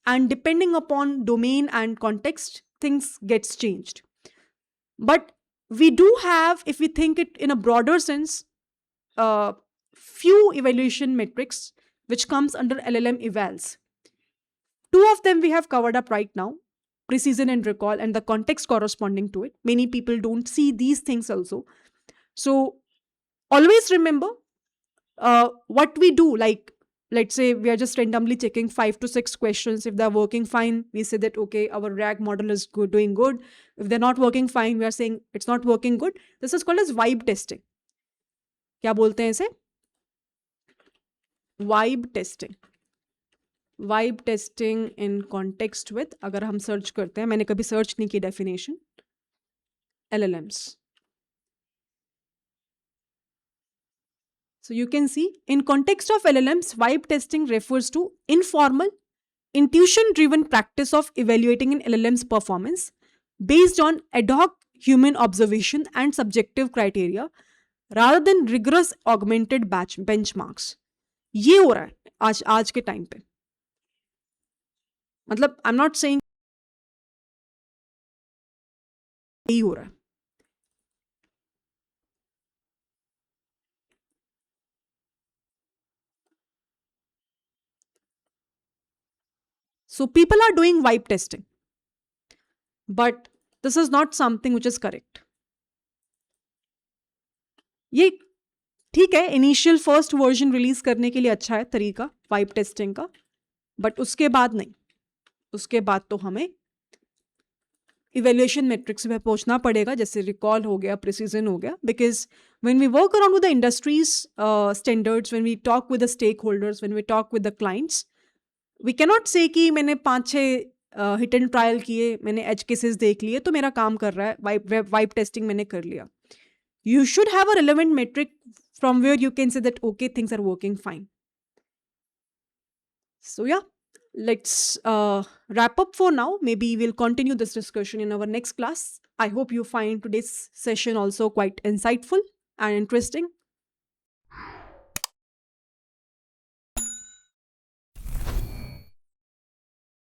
and depending upon domain and context, things gets changed. But we do have, if we think it in a broader sense, uh, few evaluation metrics which comes under LLM evals. Two of them we have covered up right now: precision and recall, and the context corresponding to it. Many people don't see these things also. So always remember, what we do, like, let's say we are just randomly checking 5 to 6 questions. If they're working fine, we say that okay, our RAG model is good, doing good. If they're not working fine, we are saying it's not working good. This is called as vibe testing. क्या बोलते हैं इसे? Vibe testing. Vibe testing in context with, अगर हम search करते हैं, मैंने कभी सर्च नहीं की definition, LLMs. So you can see, in context of LLMs, vibe testing refers to informal, intuition-driven practice of evaluating an LLM's performance based on ad hoc human observation and subjective criteria rather than rigorous augmented benchmarks. ये हो रहा है आज आज के time पे. मतलब I am not saying यही हो रहा है. So people are doing vibe testing, but this is not something which is correct. ये ठीक है, इनिशियल फर्स्ट वर्जन रिलीज करने के लिए अच्छा है तरीका वाइब टेस्टिंग का, बट उसके बाद नहीं. उसके बाद तो हमें इवेल्युएशन मेट्रिक्स में पहुंचना पड़ेगा, जैसे रिकॉल हो गया, प्रिसीजन हो गया. Because when we work around with the industries standards, when we talk with the stakeholders, when we talk with the clients, we cannot say कि मैंने 5-6 हिट एंड ट्रायल किए, मैंने एज केसेस देख लिए तो मेरा काम कर रहा है, वाइब टेस्टिंग मैंने कर लिया. You should have a relevant metric from where you can say that okay, things are working fine. So yeah, let's wrap up for now. Maybe we'll continue this discussion in our next class. I hope you find today's session also quite insightful and interesting.